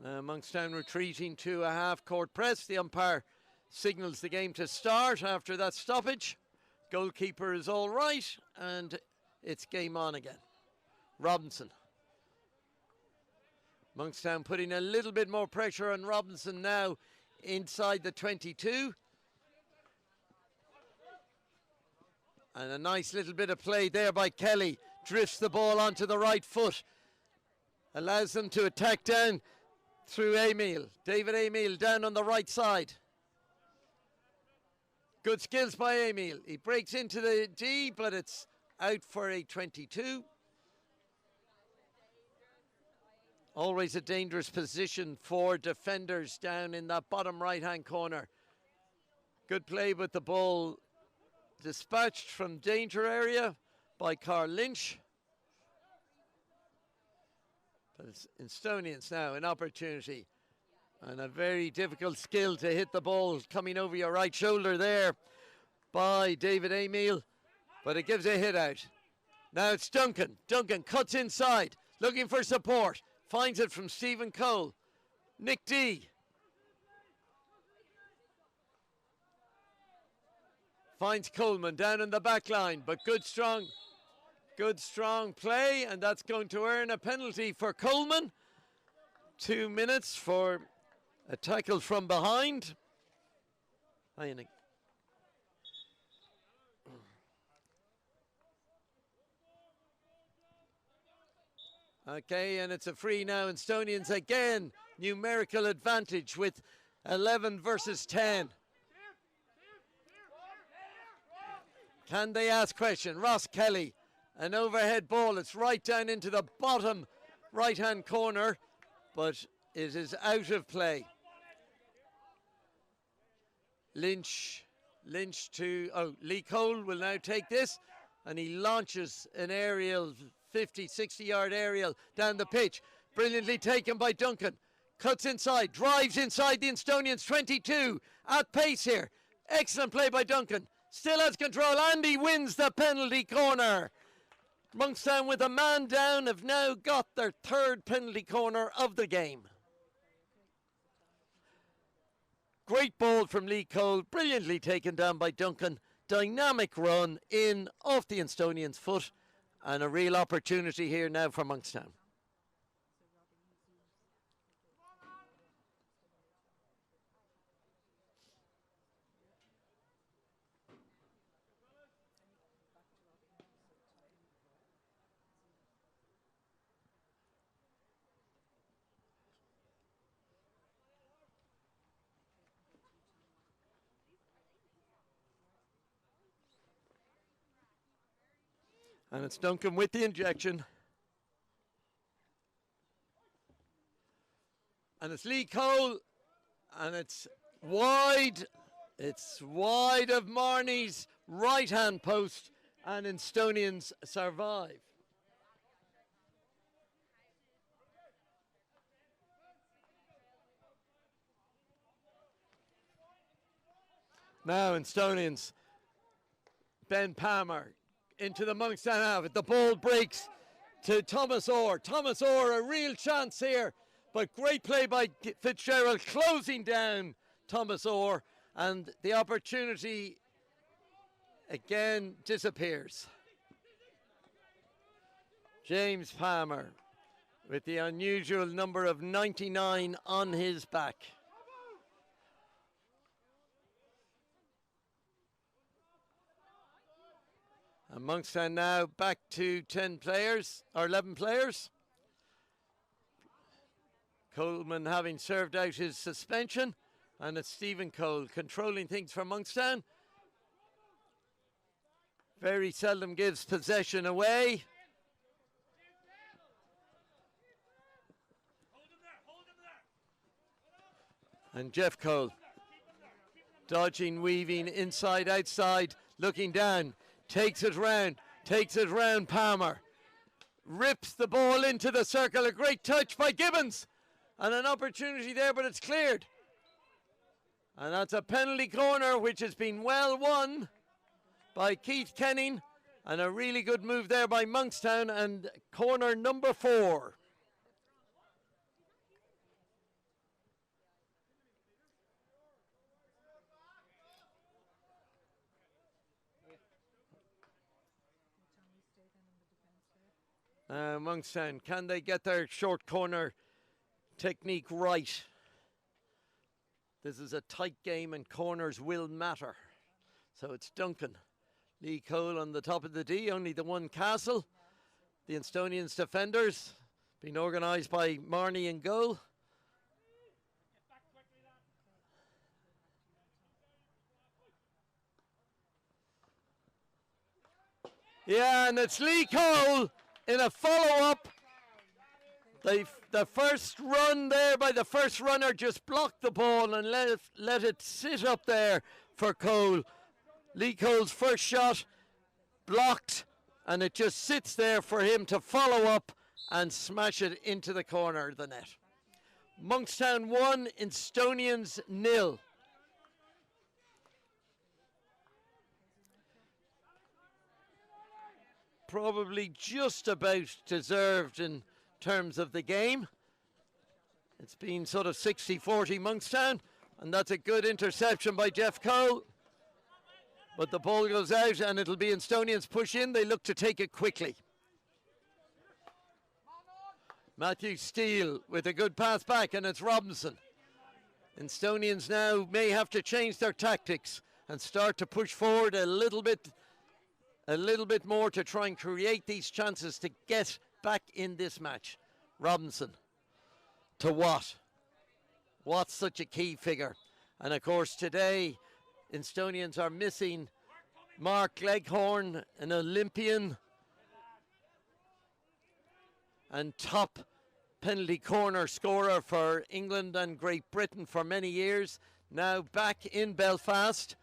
Speaker 1: Monkstown retreating to a half-court press. The umpire signals the game to start after that stoppage. Goalkeeper is all right, and it's game on again. Robinson. Monkstown putting a little bit more pressure on Robinson now inside the 22. And a nice little bit of play there by Kelly. Drifts the ball onto the right foot. Allows them to attack down through Emil. David Emil down on the right side. Good skills by Emil. He breaks into the D, but it's out for a 22. Always a dangerous position for defenders down in that bottom right-hand corner. Good play with the ball dispatched from danger area by Carl Lynch. But it's Instonians now, an opportunity. And a very difficult skill to hit the ball coming over your right shoulder there by David Emil. But it gives a hit out. Now it's Duncan. Duncan cuts inside, looking for support. Finds it from Stephen Cole. Nick Dee. Finds Coleman down in the back line, but good strong play, and that's going to earn a penalty for Coleman. 2 minutes for a tackle from behind. Hiening. Okay, and it's a free now. Instonians again, numerical advantage with 11 versus 10. Can they ask question? Ross Kelly, an overhead ball. It's right down into the bottom right-hand corner, but it is out of play. Lynch to, Lee Cole will now take this, and he launches an aerial 50, 60-yard aerial down the pitch. Brilliantly taken by Duncan. Cuts inside, drives inside the Instonians 22. At pace here. Excellent play by Duncan. Still has control, and he wins the penalty corner. Monkstown with a man down have now got their third penalty corner of the game. Great ball from Lee Cole, brilliantly taken down by Duncan. Dynamic run in off the Instonians' foot. And a real opportunity here now for Monkstown. And it's Duncan with the injection. And it's Lee Cole. And it's wide. It's wide of Marnie's right-hand post. And Instonians survive. Now Instonians. Ben Palmer into the Monkstown half. The ball breaks to Thomas Orr. Thomas Orr, a real chance here, but great play by Fitzgerald closing down Thomas Orr, and the opportunity again disappears. James Palmer with the unusual number of 99 on his back. And Monkstown now back to 10 players, or 11 players. Coleman having served out his suspension, and it's Stephen Cole controlling things for Monkstown. Very seldom gives possession away. And Jeff Cole, dodging, weaving, inside, outside, looking down. Takes it round Palmer. Rips the ball into the circle. A great touch by Gibbons. And an opportunity there, but it's cleared. And that's a penalty corner, which has been well won by Keith Kenning. And a really good move there by Monkstown. And corner number 4. Monkstown, can they get their short corner technique right? This is a tight game and corners will matter. So it's Duncan. Lee Cole on the top of the D, only the one Castle. The Instonians defenders, being organised by Marnie in goal. Yeah, and it's Lee Cole in a follow-up. The first run there by the first runner just blocked the ball and let it sit up there for Cole. Lee Cole's first shot blocked, and it just sits there for him to follow up and smash it into the corner of the net. Monkstown 1, Instonians 0. Probably just about deserved in terms of the game. It's been sort of 60-40 Monkstown, and that's a good interception by Jeff Cole. But the ball goes out, and it'll be Instonians push in. They look to take it quickly. Matthew Steele with a good pass back, and it's Robinson. Instonians now may have to change their tactics and start to push forward a little bit more to try and create these chances to get back in this match. Robinson to Watt. Watt's such a key figure. And of course today, Instonians are missing Mark Leghorn, an Olympian and top penalty corner scorer for England and Great Britain for many years. Now back in Belfast,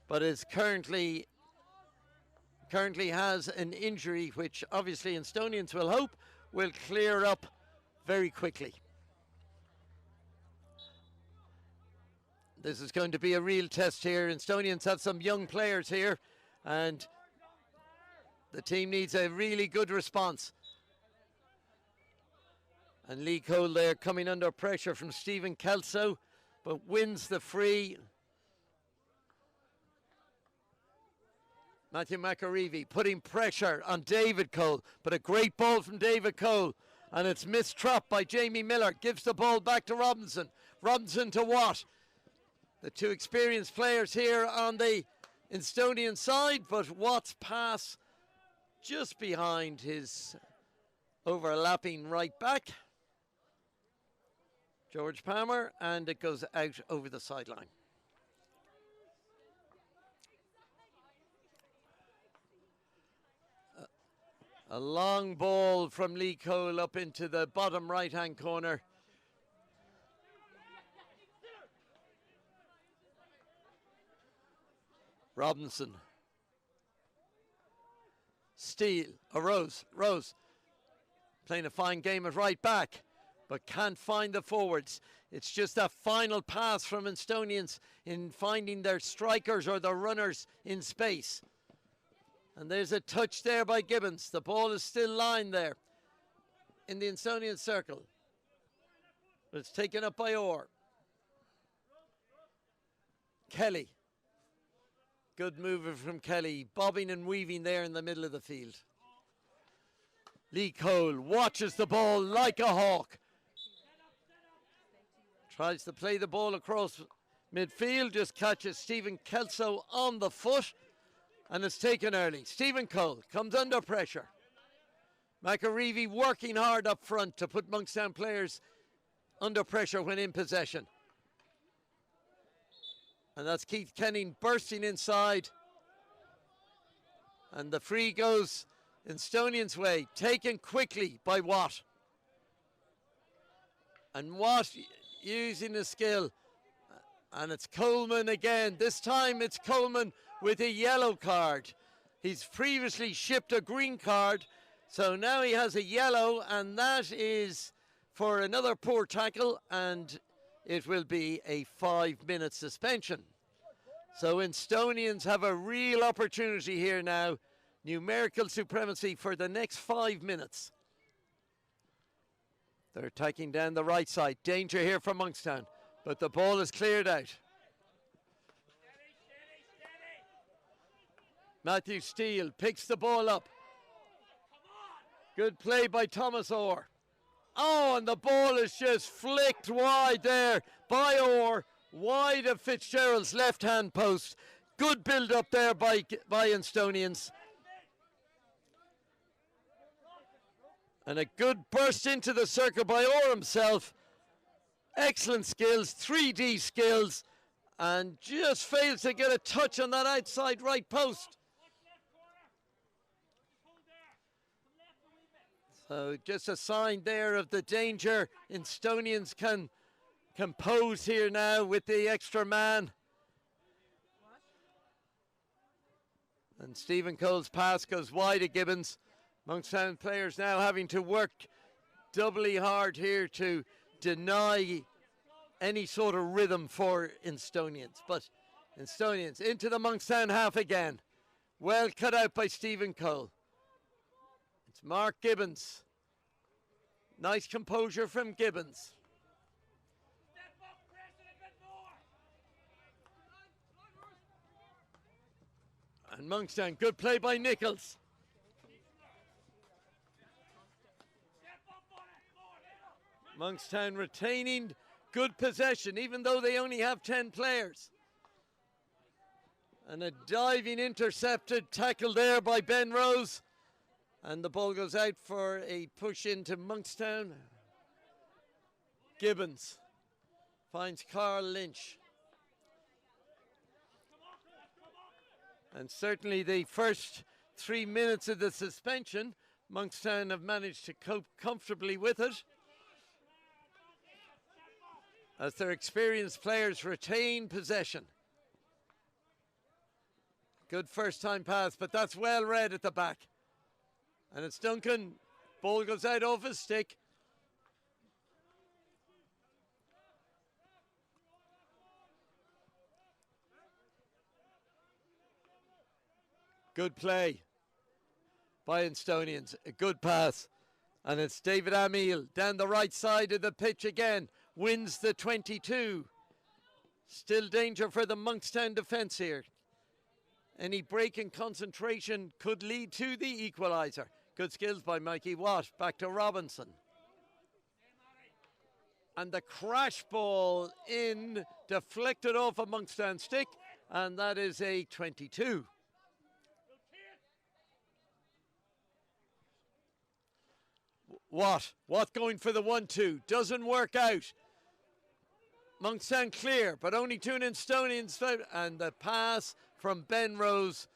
Speaker 1: but is currently has an injury which obviously Instonians will hope will clear up very quickly. This is going to be a real test here. Instonians have some young players here and the team needs a really good response. And Lee Cole there coming under pressure from Stephen Kelso, but wins the free. Matthew McAreevy putting pressure on David Cole, but a great ball from David Cole. And it's missed trap by Jamie Miller. Gives the ball back to Robinson. Robinson to Watt. The two experienced players here on the Instonian side, but Watt's pass just behind his overlapping right back, George Palmer, and it goes out over the sideline. A long ball from Lee Cole up into the bottom right-hand corner. Robinson. Steele, Rose playing a fine game at right back, but can't find the forwards. It's just that final pass from Instonians in finding their strikers or their runners in space. And there's a touch there by Gibbons. The ball is still lying there in the Instonian circle, but it's taken up by Orr. Kelly. Good move from Kelly, bobbing and weaving there in the middle of the field. Lee Cole watches the ball like a hawk. Tries to play the ball across midfield, just catches Stephen Kelso on the foot, and it's taken early. Stephen Cole comes under pressure. McAreevy working hard up front to put Monkstown players under pressure when in possession. And that's Keith Kenning bursting inside. And the free goes Instonians' way, taken quickly by Watt. And Watt using his skill. And it's Coleman again. This time it's Coleman with a yellow card. He's previously shipped a green card, so now he has a yellow, and that is for another poor tackle, and it will be a 5-minute suspension. So Instonians have a real opportunity here now. Numerical supremacy for the next 5 minutes. They're attacking down the right side. Danger here from Monkstown, but the ball is cleared out. Matthew Steele picks the ball up. Good play by Thomas Orr. Oh, and the ball is just flicked wide there by Orr, wide of Fitzgerald's left-hand post. Good build-up there by Instonians. And a good burst into the circle by Orr himself. Excellent skills, 3D skills, and just fails to get a touch on that outside right post. So just a sign there of the danger Instonians can compose here now with the extra man. And Stephen Cole's pass goes wide of Gibbons. Monkstown players now having to work doubly hard here to deny any sort of rhythm for Instonians. But Instonians into the Monkstown half again. Well cut out by Stephen Cole. It's Mark Gibbons. Nice composure from Gibbons. And Monkstown, good play by Nichols. Monkstown retaining good possession, even though they only have 10 players. And a diving intercepted tackle there by Ben Rose. And the ball goes out for a push into Monkstown. Gibbons finds Carl Lynch. And certainly the first 3 minutes of the suspension, Monkstown have managed to cope comfortably with it, as their experienced players retain possession. Good first time pass, but that's well read at the back. And it's Duncan. Ball goes out off his stick. Good play by Instonians. A good pass. And it's David Amiel down the right side of the pitch again. Wins the 22. Still danger for the Monkstown defence here. Any break in concentration could lead to the equaliser. Good skills by Mikey Watt. Back to Robinson. And the crash ball in, deflected off a Monkstown stick. And that is a 22. Watt going for the 1-2. Doesn't work out. Monkstown clear, but only to an Instonians. And the pass from Ben Rose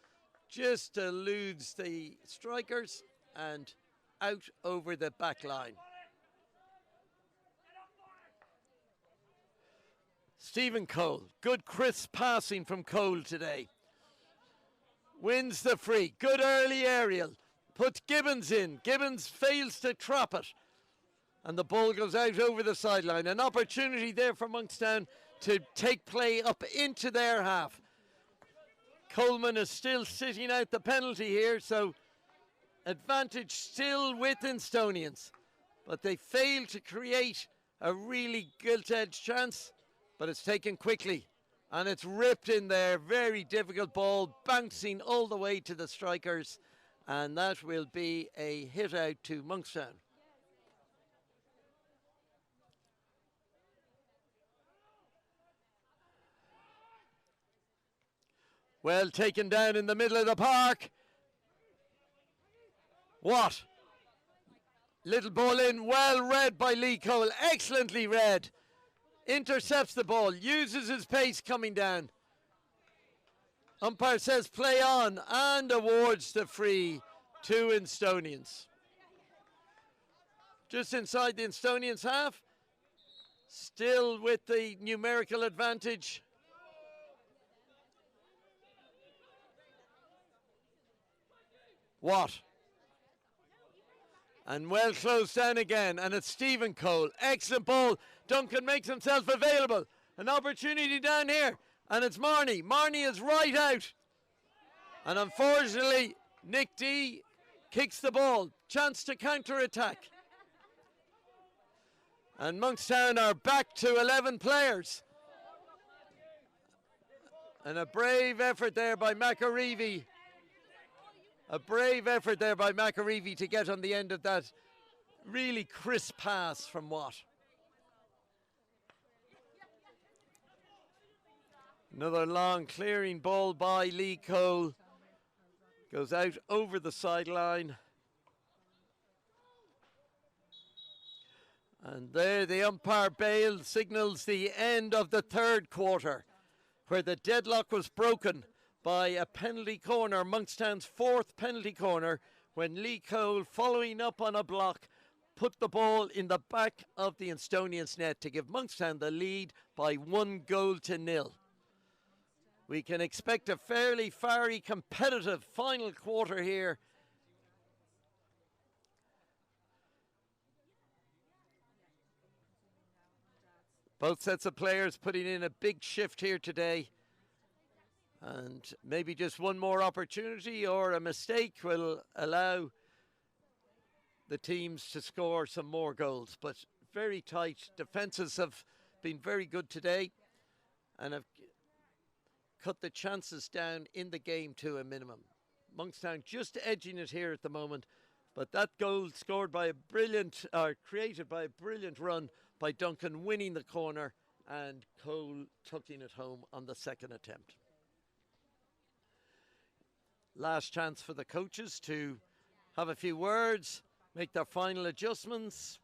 Speaker 1: just eludes the strikers and out over the back line. Stephen Cole, good crisp passing from Cole today. Wins the free, good early aerial. Puts Gibbons in. Gibbons fails to trap it. And the ball goes out over the sideline. An opportunity there for Monkstown to take play up into their half. Coleman is still sitting out the penalty here, so advantage still with Instonians. But they fail to create a really gilt-edged chance, but it's taken quickly. And it's ripped in there. Very difficult ball, bouncing all the way to the strikers. And that will be a hit out to Monkstown. Well taken down in the middle of the park. What? Little ball in, well read by Lee Cole, excellently read. Intercepts the ball, uses his pace coming down. Umpire says play on and awards the free to Instonians. Just inside the Instonians half, still with the numerical advantage. Watt. And well closed down again, and it's Stephen Cole. Excellent ball. Duncan makes himself available. An opportunity down here. And it's Marnie. Marnie is right out. And unfortunately, Nick D kicks the ball. Chance to counter-attack. And Monkstown are back to 11 players. And a brave effort there by McAreevy. A brave effort there by McAreevy to get on the end of that really crisp pass from Watt. Another long clearing ball by Lee Cole. Goes out over the sideline. And there the umpire bail signals the end of the third quarter, where the deadlock was broken by a penalty corner, Monkstown's fourth penalty corner, when Lee Cole, following up on a block, put the ball in the back of the Instonians net to give Monkstown the lead by 1-0. We can expect a fairly fiery, competitive final quarter here. Both sets of players putting in a big shift here today. And maybe just one more opportunity or a mistake will allow the teams to score some more goals. But very tight. Defences have been very good today and have cut the chances down in the game to a minimum. Monkstown just edging it here at the moment, but that goal scored by a brilliant, created by a brilliant run by Duncan winning the corner and Cole tucking it home on the second attempt. Last chance for the coaches to have a few words, make their final adjustments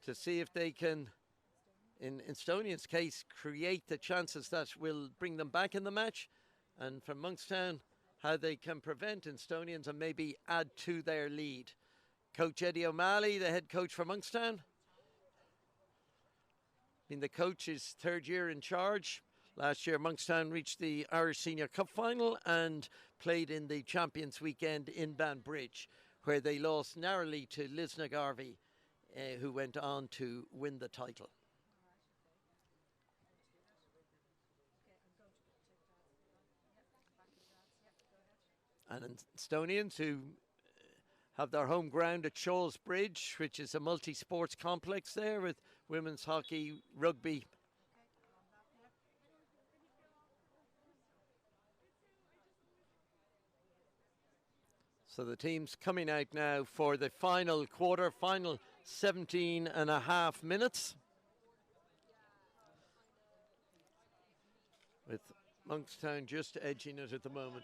Speaker 1: to see if they can, in Instonians' case, create the chances that will bring them back in the match, and from Monkstown, how they can prevent Instonians and maybe add to their lead. Coach Eddie O'Malley, the head coach for Monkstown, been the coach his third year in charge. Last year, Monkstown reached the Irish Senior Cup final and played in the Champions Weekend in Banbridge, where they lost narrowly to Lisnagarvey, who went on to win the title. And Instonians, who have their home ground at Shaw's Bridge, which is a multi-sports complex there with women's hockey, rugby. So the team's coming out now for the final quarter, final 17 and a half minutes. With Monkstown just edging it at the moment.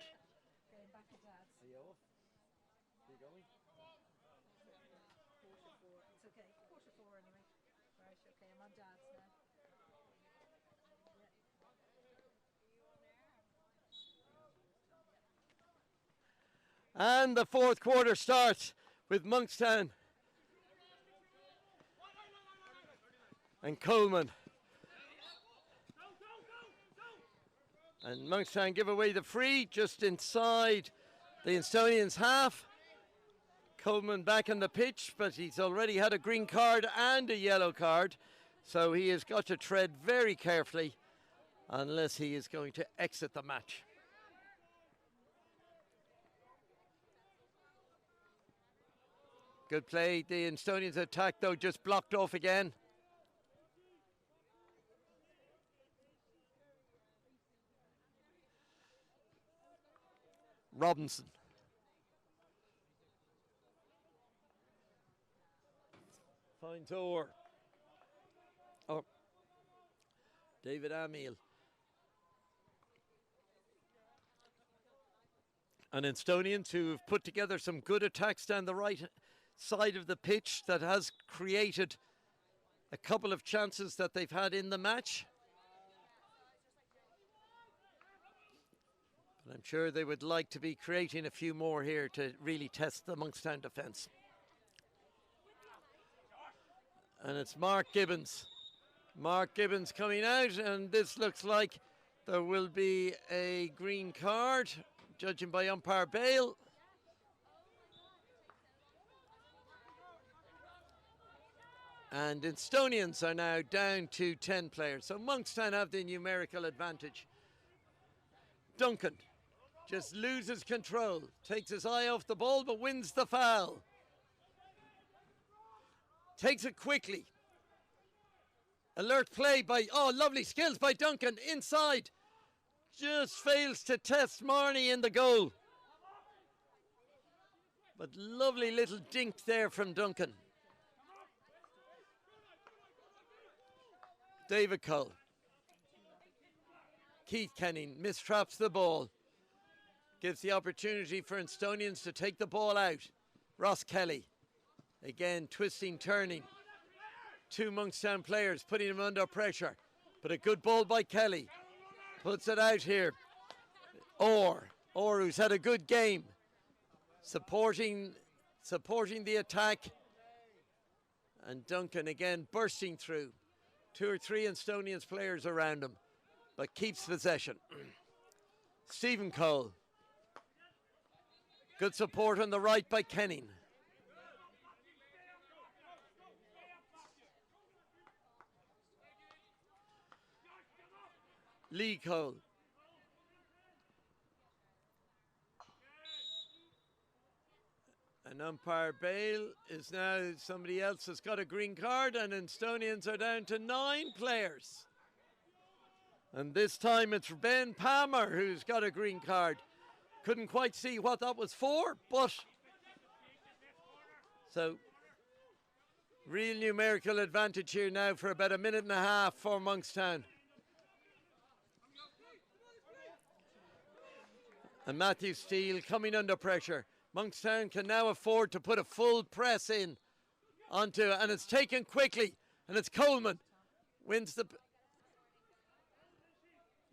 Speaker 1: And the fourth quarter starts with Monkstown and Coleman. And Monkstown give away the free just inside the Instonians' half. Coleman back on the pitch, but he's already had a green card and a yellow card. So he has got to tread very carefully unless he is going to exit the match. Good play. The Instonians attack, though, just blocked off again. Robinson. Finds Orr. Oh. David Amiel. And Instonians, who have put together some good attacks down the right side of the pitch that has created a couple of chances that they've had in the match. But I'm sure they would like to be creating a few more here to really test the Monkstown defence. And it's Mark Gibbons. Mark Gibbons coming out, and this looks like there will be a green card, judging by umpire Bale. And Instonians are now down to 10 players. So Monkstown have the numerical advantage. Duncan just loses control, takes his eye off the ball, but wins the foul. Takes it quickly. Alert play by, oh, lovely skills by Duncan inside. Just fails to test Marnie in the goal. But lovely little dink there from Duncan. David Cole. Keith Kenning mistraps the ball. Gives the opportunity for Instonians to take the ball out. Ross Kelly. Again, twisting, turning. Two Monkstown players putting him under pressure. But a good ball by Kelly. Puts it out here. Orr, who's had a good game. Supporting the attack. And Duncan again bursting through. Two or three Instonians players around him, but keeps possession. Stephen Cole. Good support on the right by Kenning. Lee Cole. And umpire Bale is now somebody else has got a green card, and Instonians are down to 9 players. And this time it's Ben Palmer who's got a green card. Couldn't quite see what that was for, but so Real numerical advantage here now for about a minute and a half for Monkstown. And Matthew Steele coming under pressure. Monkstown can now afford to put a full press in onto, and it's taken quickly, and it's Coleman wins the.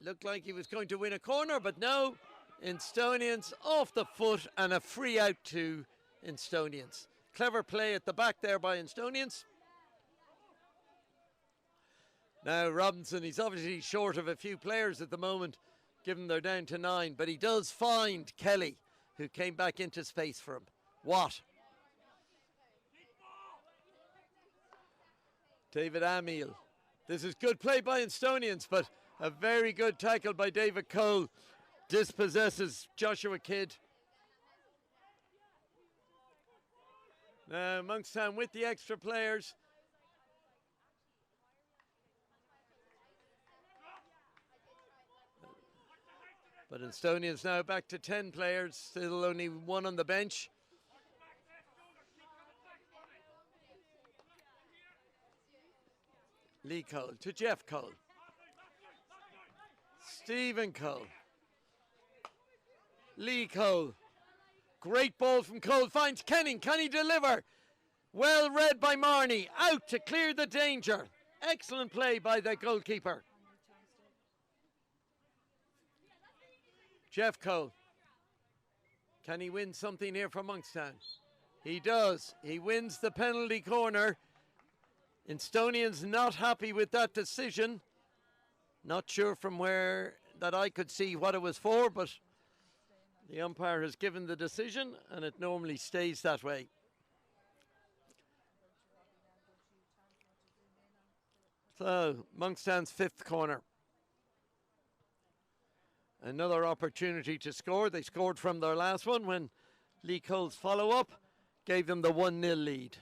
Speaker 1: Looked like he was going to win a corner, but no. Instonians off the foot and a free out to Instonians. Clever play at the back there by Instonians. Now Robinson, he's obviously short of a few players at the moment, given they're down to 9, but he does find Kelly, who came back into space for him. Watt. David Amiel. This is good play by Instonians, but a very good tackle by David Cole. Dispossesses Joshua Kidd. Now Monkstown with the extra players. But Instonians now back to 10 players, still only 1 on the bench. Lee Cole to Jeff Cole. Stephen Cole. Lee Cole. Great ball from Cole. Finds Kenning. Can he deliver? Well read by Marnie. Out to clear the danger. Excellent play by the goalkeeper. Jeff Cole. Can he win something here for Monkstown? He does. He wins the penalty corner. Instonians not happy with that decision. Not sure from where that I could see what it was for, but the umpire has given the decision and it normally stays that way. So, Monkstown's 5th corner. Another opportunity to score. They scored from their last one when Lee Cole's follow-up gave them the 1-0 lead.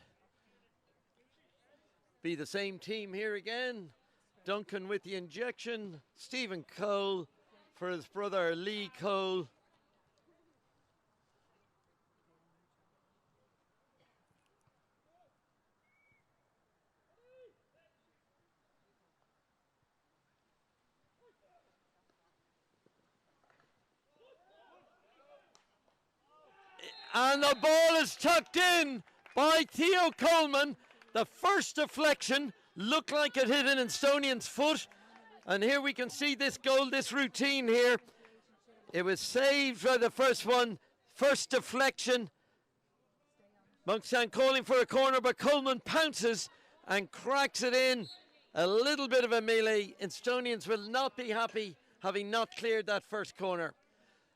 Speaker 1: Be the same team here again. Duncan with the injection. Stephen Cole for his brother Lee Cole. And the ball is tucked in by Theo Coleman. The first deflection looked like it hit an Instonian's foot. And here we can see this goal, this routine here. It was saved by the first one. First deflection. Monkstown calling for a corner, but Coleman pounces and cracks it in. A little bit of a melee. Instonians will not be happy having not cleared that first corner.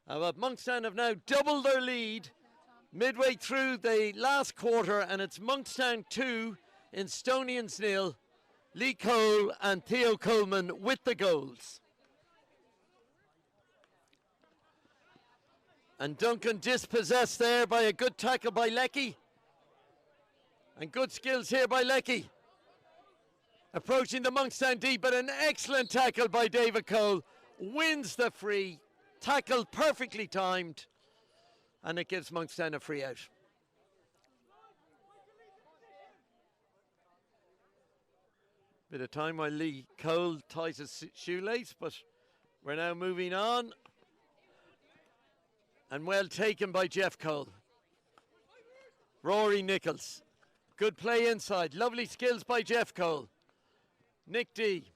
Speaker 1: But Monkstown have now doubled their lead midway through the last quarter, and it's Monkstown 2, Instonians 0. Lee Cole and Theo Coleman with the goals. And Duncan dispossessed there by a good tackle by Leckie. And good skills here by Leckie. Approaching the Monkstown D, but an excellent tackle by David Cole. Wins the free. Tackle perfectly timed. And it gives Monkstown a free out. Bit of time while Lee Cole ties his shoelace, but we're now moving on. And well taken by Jeff Cole. Rory Nichols. Good play inside. Lovely skills by Jeff Cole. Nick D.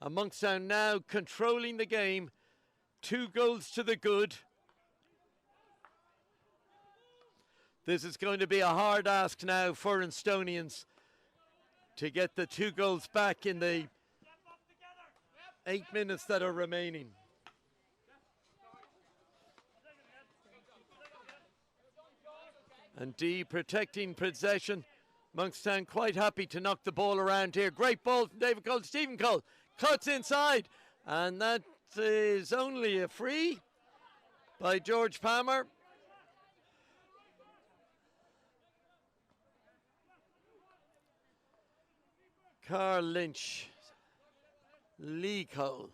Speaker 1: And Monkstown now controlling the game. 2 goals to the good. This is going to be a hard ask now for Instonians to get the 2 goals back in the 8 minutes that are remaining. And D protecting possession. Monkstown quite happy to knock the ball around here. Great ball from David Cole. Stephen Cole cuts inside. And that is only a free by George Palmer. Carl Lynch, Lee Cole,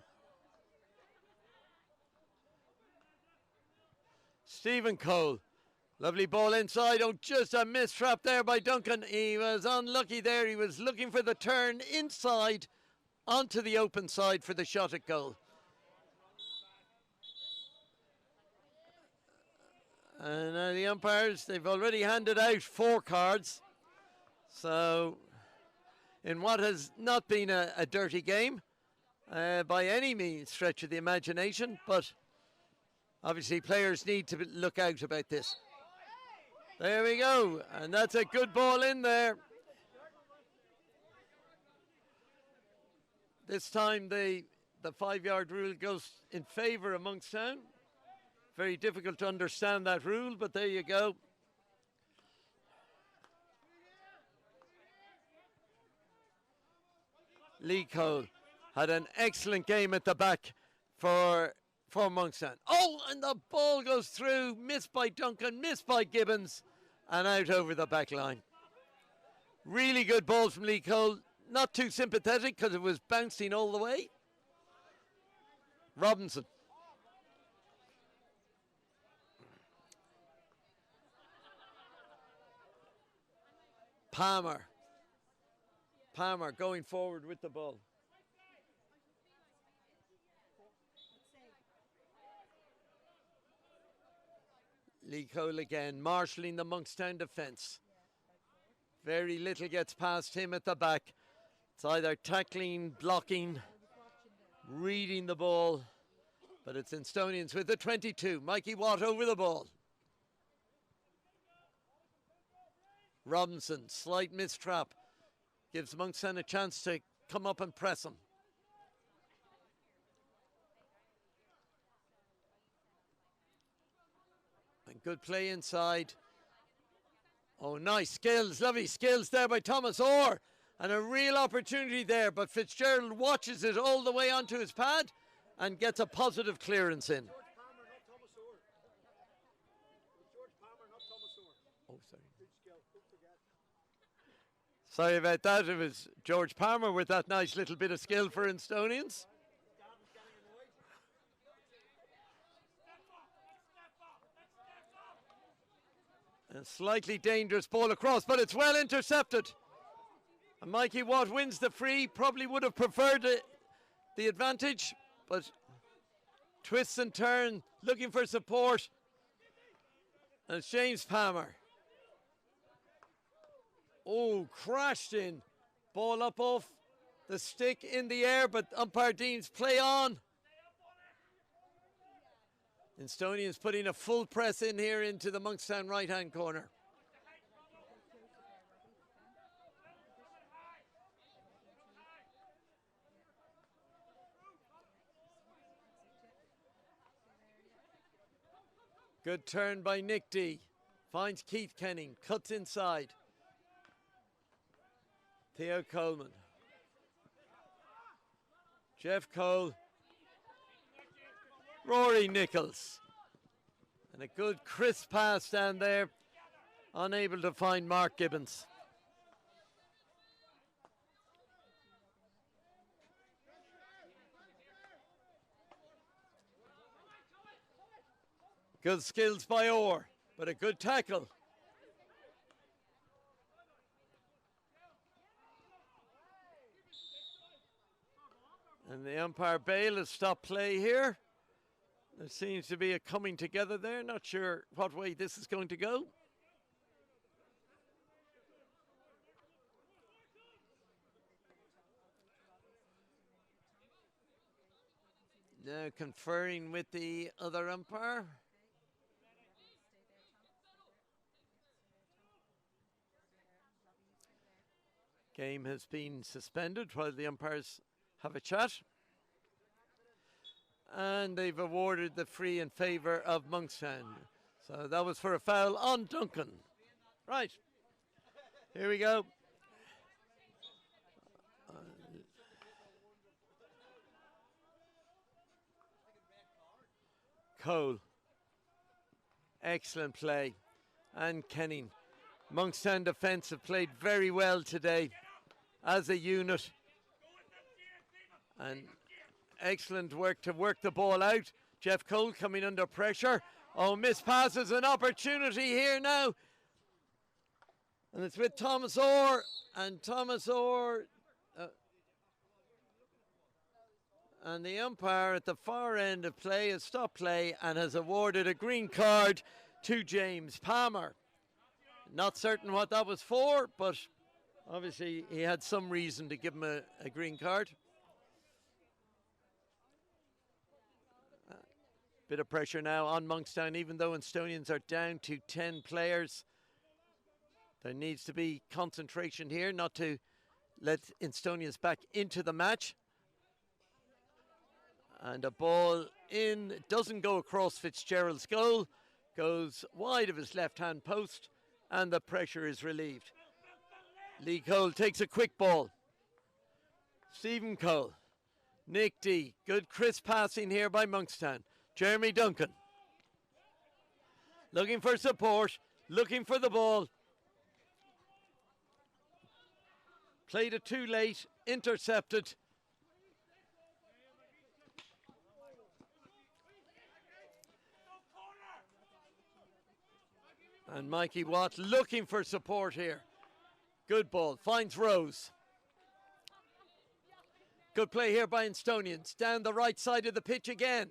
Speaker 1: Stephen Cole, Lovely ball inside. Oh, just a miss trap there by Duncan. He was unlucky there. He was looking for the turn inside onto the open side for the shot at goal. And the umpires, they've already handed out 4 cards. So, in what has not been a dirty game by any means stretch of the imagination, but obviously players need to look out about this. There we go, and that's a good ball in there. This time the 5-yard rule goes in favour of Monkstown. Very difficult to understand that rule, but there you go. Lee Cole had an excellent game at the back for Monkstown. Oh, and the ball goes through, missed by Duncan, missed by Gibbons, and out over the back line. Really good ball from Lee Cole. Not too sympathetic because it was bouncing all the way. Robinson. Palmer going forward with the ball. Lee Cole again, marshalling the Monkstown defence. Very little gets past him at the back. It's either tackling, blocking, reading the ball, but it's Instonians with the 22. Mikey Watt over the ball. Robinson, slight mistrap, gives Monkstown a chance to come up and press him. And good play inside. Oh, nice skills, lovely skills there by Thomas Orr. And a real opportunity there, but Fitzgerald watches it all the way onto his pad and gets a positive clearance in. Oh, sorry. Sorry about that. It was George Palmer with that nice little bit of skill for Instonians. A slightly dangerous ball across, but it's well intercepted. And Mikey Watt wins the free. Probably would have preferred the advantage, but twists and turns, looking for support. And it's James Palmer. Oh, crashed in. Ball up off the stick in the air, but umpire deems play on. Instonians putting a full press in here into the Monkstown right-hand corner. Good turn by Nick D. Finds Keith Kenning, cuts inside. Theo Coleman. Jeff Cole. Rory Nichols. And a good crisp pass down there. Unable to find Mark Gibbons. Good skills by Orr, but a good tackle. And the umpire Bale has stopped play here. There seems to be a coming together there. Not sure what way this is going to go. Now conferring with the other umpire. Game has been suspended while the umpires have a chat. And they've awarded the free in favour of Monkstown. So that was for a foul on Duncan. Right. Here we go. Cole. Excellent play. And Kenning. Monkstown defence have played very well today as a unit. And excellent work to work the ball out. Jeff Cole coming under pressure. Oh, miss passes an opportunity here now. And it's with Thomas Orr. And Thomas Orr. And the umpire at the far end of play has stopped play and has awarded a green card to James Palmer. Not certain what that was for, but obviously he had some reason to give him a green card. Bit of pressure now on Monkstown, even though Instonians are down to 10 players. There needs to be concentration here, not to let Instonians back into the match. And a ball in, doesn't go across Fitzgerald's goal, goes wide of his left-hand post, and the pressure is relieved. Lee Cole takes a quick ball. Stephen Cole, Nick D, good crisp passing here by Monkstown. Jeremy Duncan, looking for support, looking for the ball. Played it too late, intercepted. And Mikey Watt looking for support here. Good ball, finds Rose. Good play here by Instonians. Down the right side of the pitch again.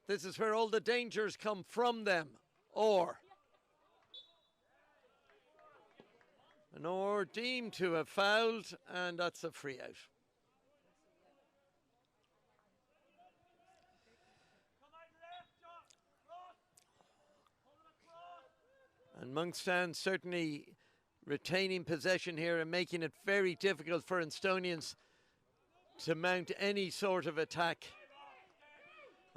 Speaker 1: This is where all the dangers come from them. Orr. An Orr deemed to have fouled, and that's a free out. And Monkstown certainly retaining possession here and making it very difficult for Instonians to mount any sort of attack.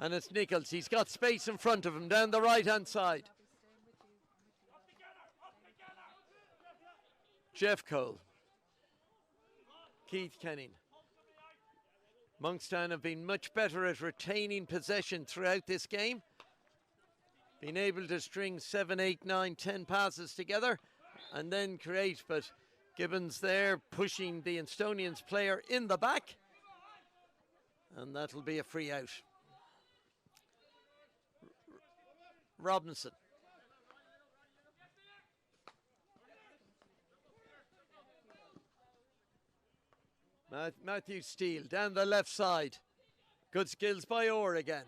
Speaker 1: And it's Nichols. He's got space in front of him down the right-hand side. Jeff Cole. Keith Kenning. Monkstown have been much better at retaining possession throughout this game. Been able to string 7, 8, 9, 10 passes together and then create, but Gibbons there pushing the Instonians player in the back, and that'll be a free out. Robinson. Matthew Steele down the left side. Good skills by Orr again.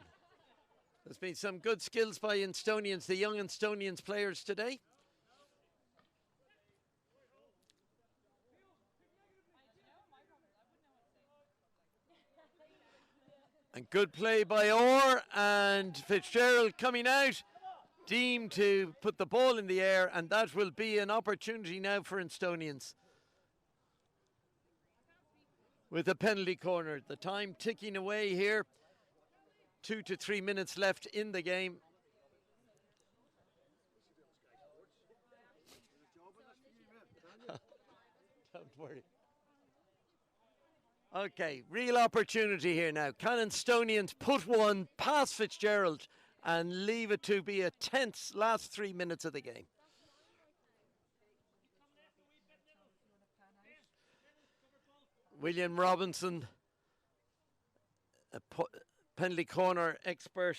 Speaker 1: There's been some good skills by Instonians, the young Instonians players today. And good play by Orr, and Fitzgerald coming out, deemed to put the ball in the air, and that will be an opportunity now for Instonians. With a penalty corner, the time ticking away here. 2 to 3 minutes left in the game. Don't worry. Okay, real opportunity here now. Can Instonians put one past Fitzgerald and leave it to be a tense last 3 minutes of the game? William Robinson, a penalty corner expert,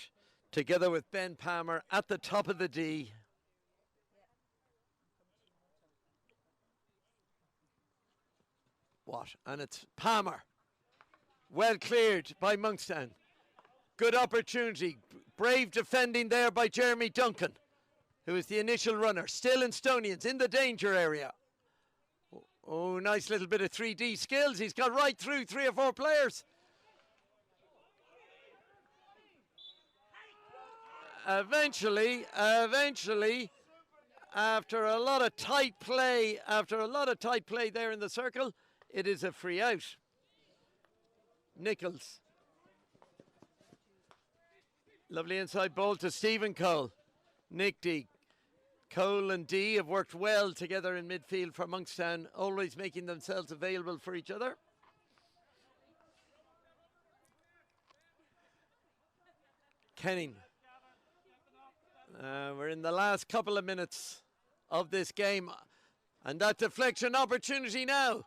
Speaker 1: together with Ben Palmer at the top of the D. What? And it's Palmer. Well cleared by Monkstown. Good opportunity. Brave defending there by Jeremy Duncan, who is the initial runner. Still Instonians in the danger area. Oh, nice little bit of 3D skills. He's got right through 3 or 4 players. Eventually, after a lot of tight play there in the circle, it is a free out. Nichols. Lovely inside ball to Stephen Cole. Nick D. Cole and D have worked well together in midfield for Monkstown, always making themselves available for each other. Kenning. We're in the last couple of minutes of this game, and that deflection opportunity now.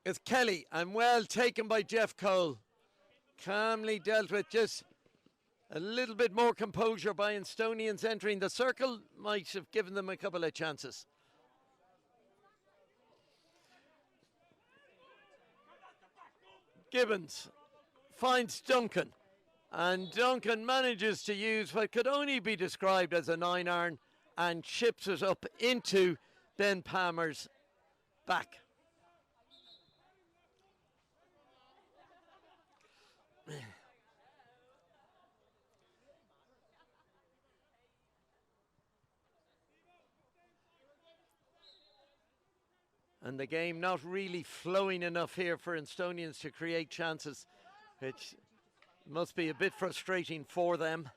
Speaker 1: It's Kelly, and well taken by Jeff Cole. Calmly dealt with, just A little bit more composure by Instonians entering the circle might have given them a couple of chances. Gibbons finds Duncan, and Duncan manages to use what could only be described as a 9-iron and chips it up into Ben Palmer's back. And the game not really flowing enough here for Instonians to create chances, which must be a bit frustrating for them.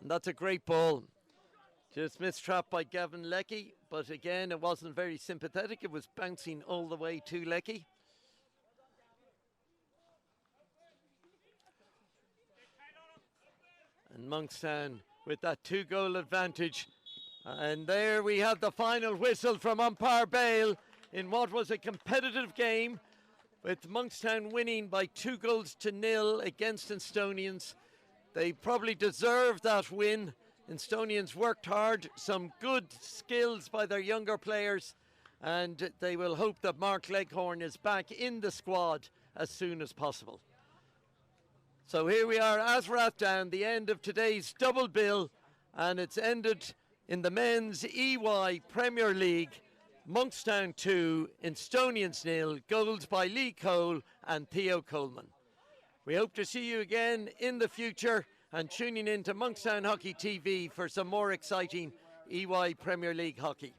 Speaker 1: And that's a great ball. Just mistrapped by Gavin Leckie, but again, it wasn't very sympathetic. It was bouncing all the way to Leckie. And Monkstown with that 2-goal advantage. And there we have the final whistle from umpire Bale in what was a competitive game, with Monkstown winning by 2-0 against Instonians. They probably deserved that win. Instonians worked hard, some good skills by their younger players, and they will hope that Mark Leghorn is back in the squad as soon as possible. So here we are, Azrath down, the end of today's double bill, and it's ended in the men's EY Premier League. Monkstown 2, Instonians 0, goals by Lee Cole and Theo Coleman. We hope to see you again in the future and tuning in to Monkstown Hockey TV for some more exciting EY Premier League hockey.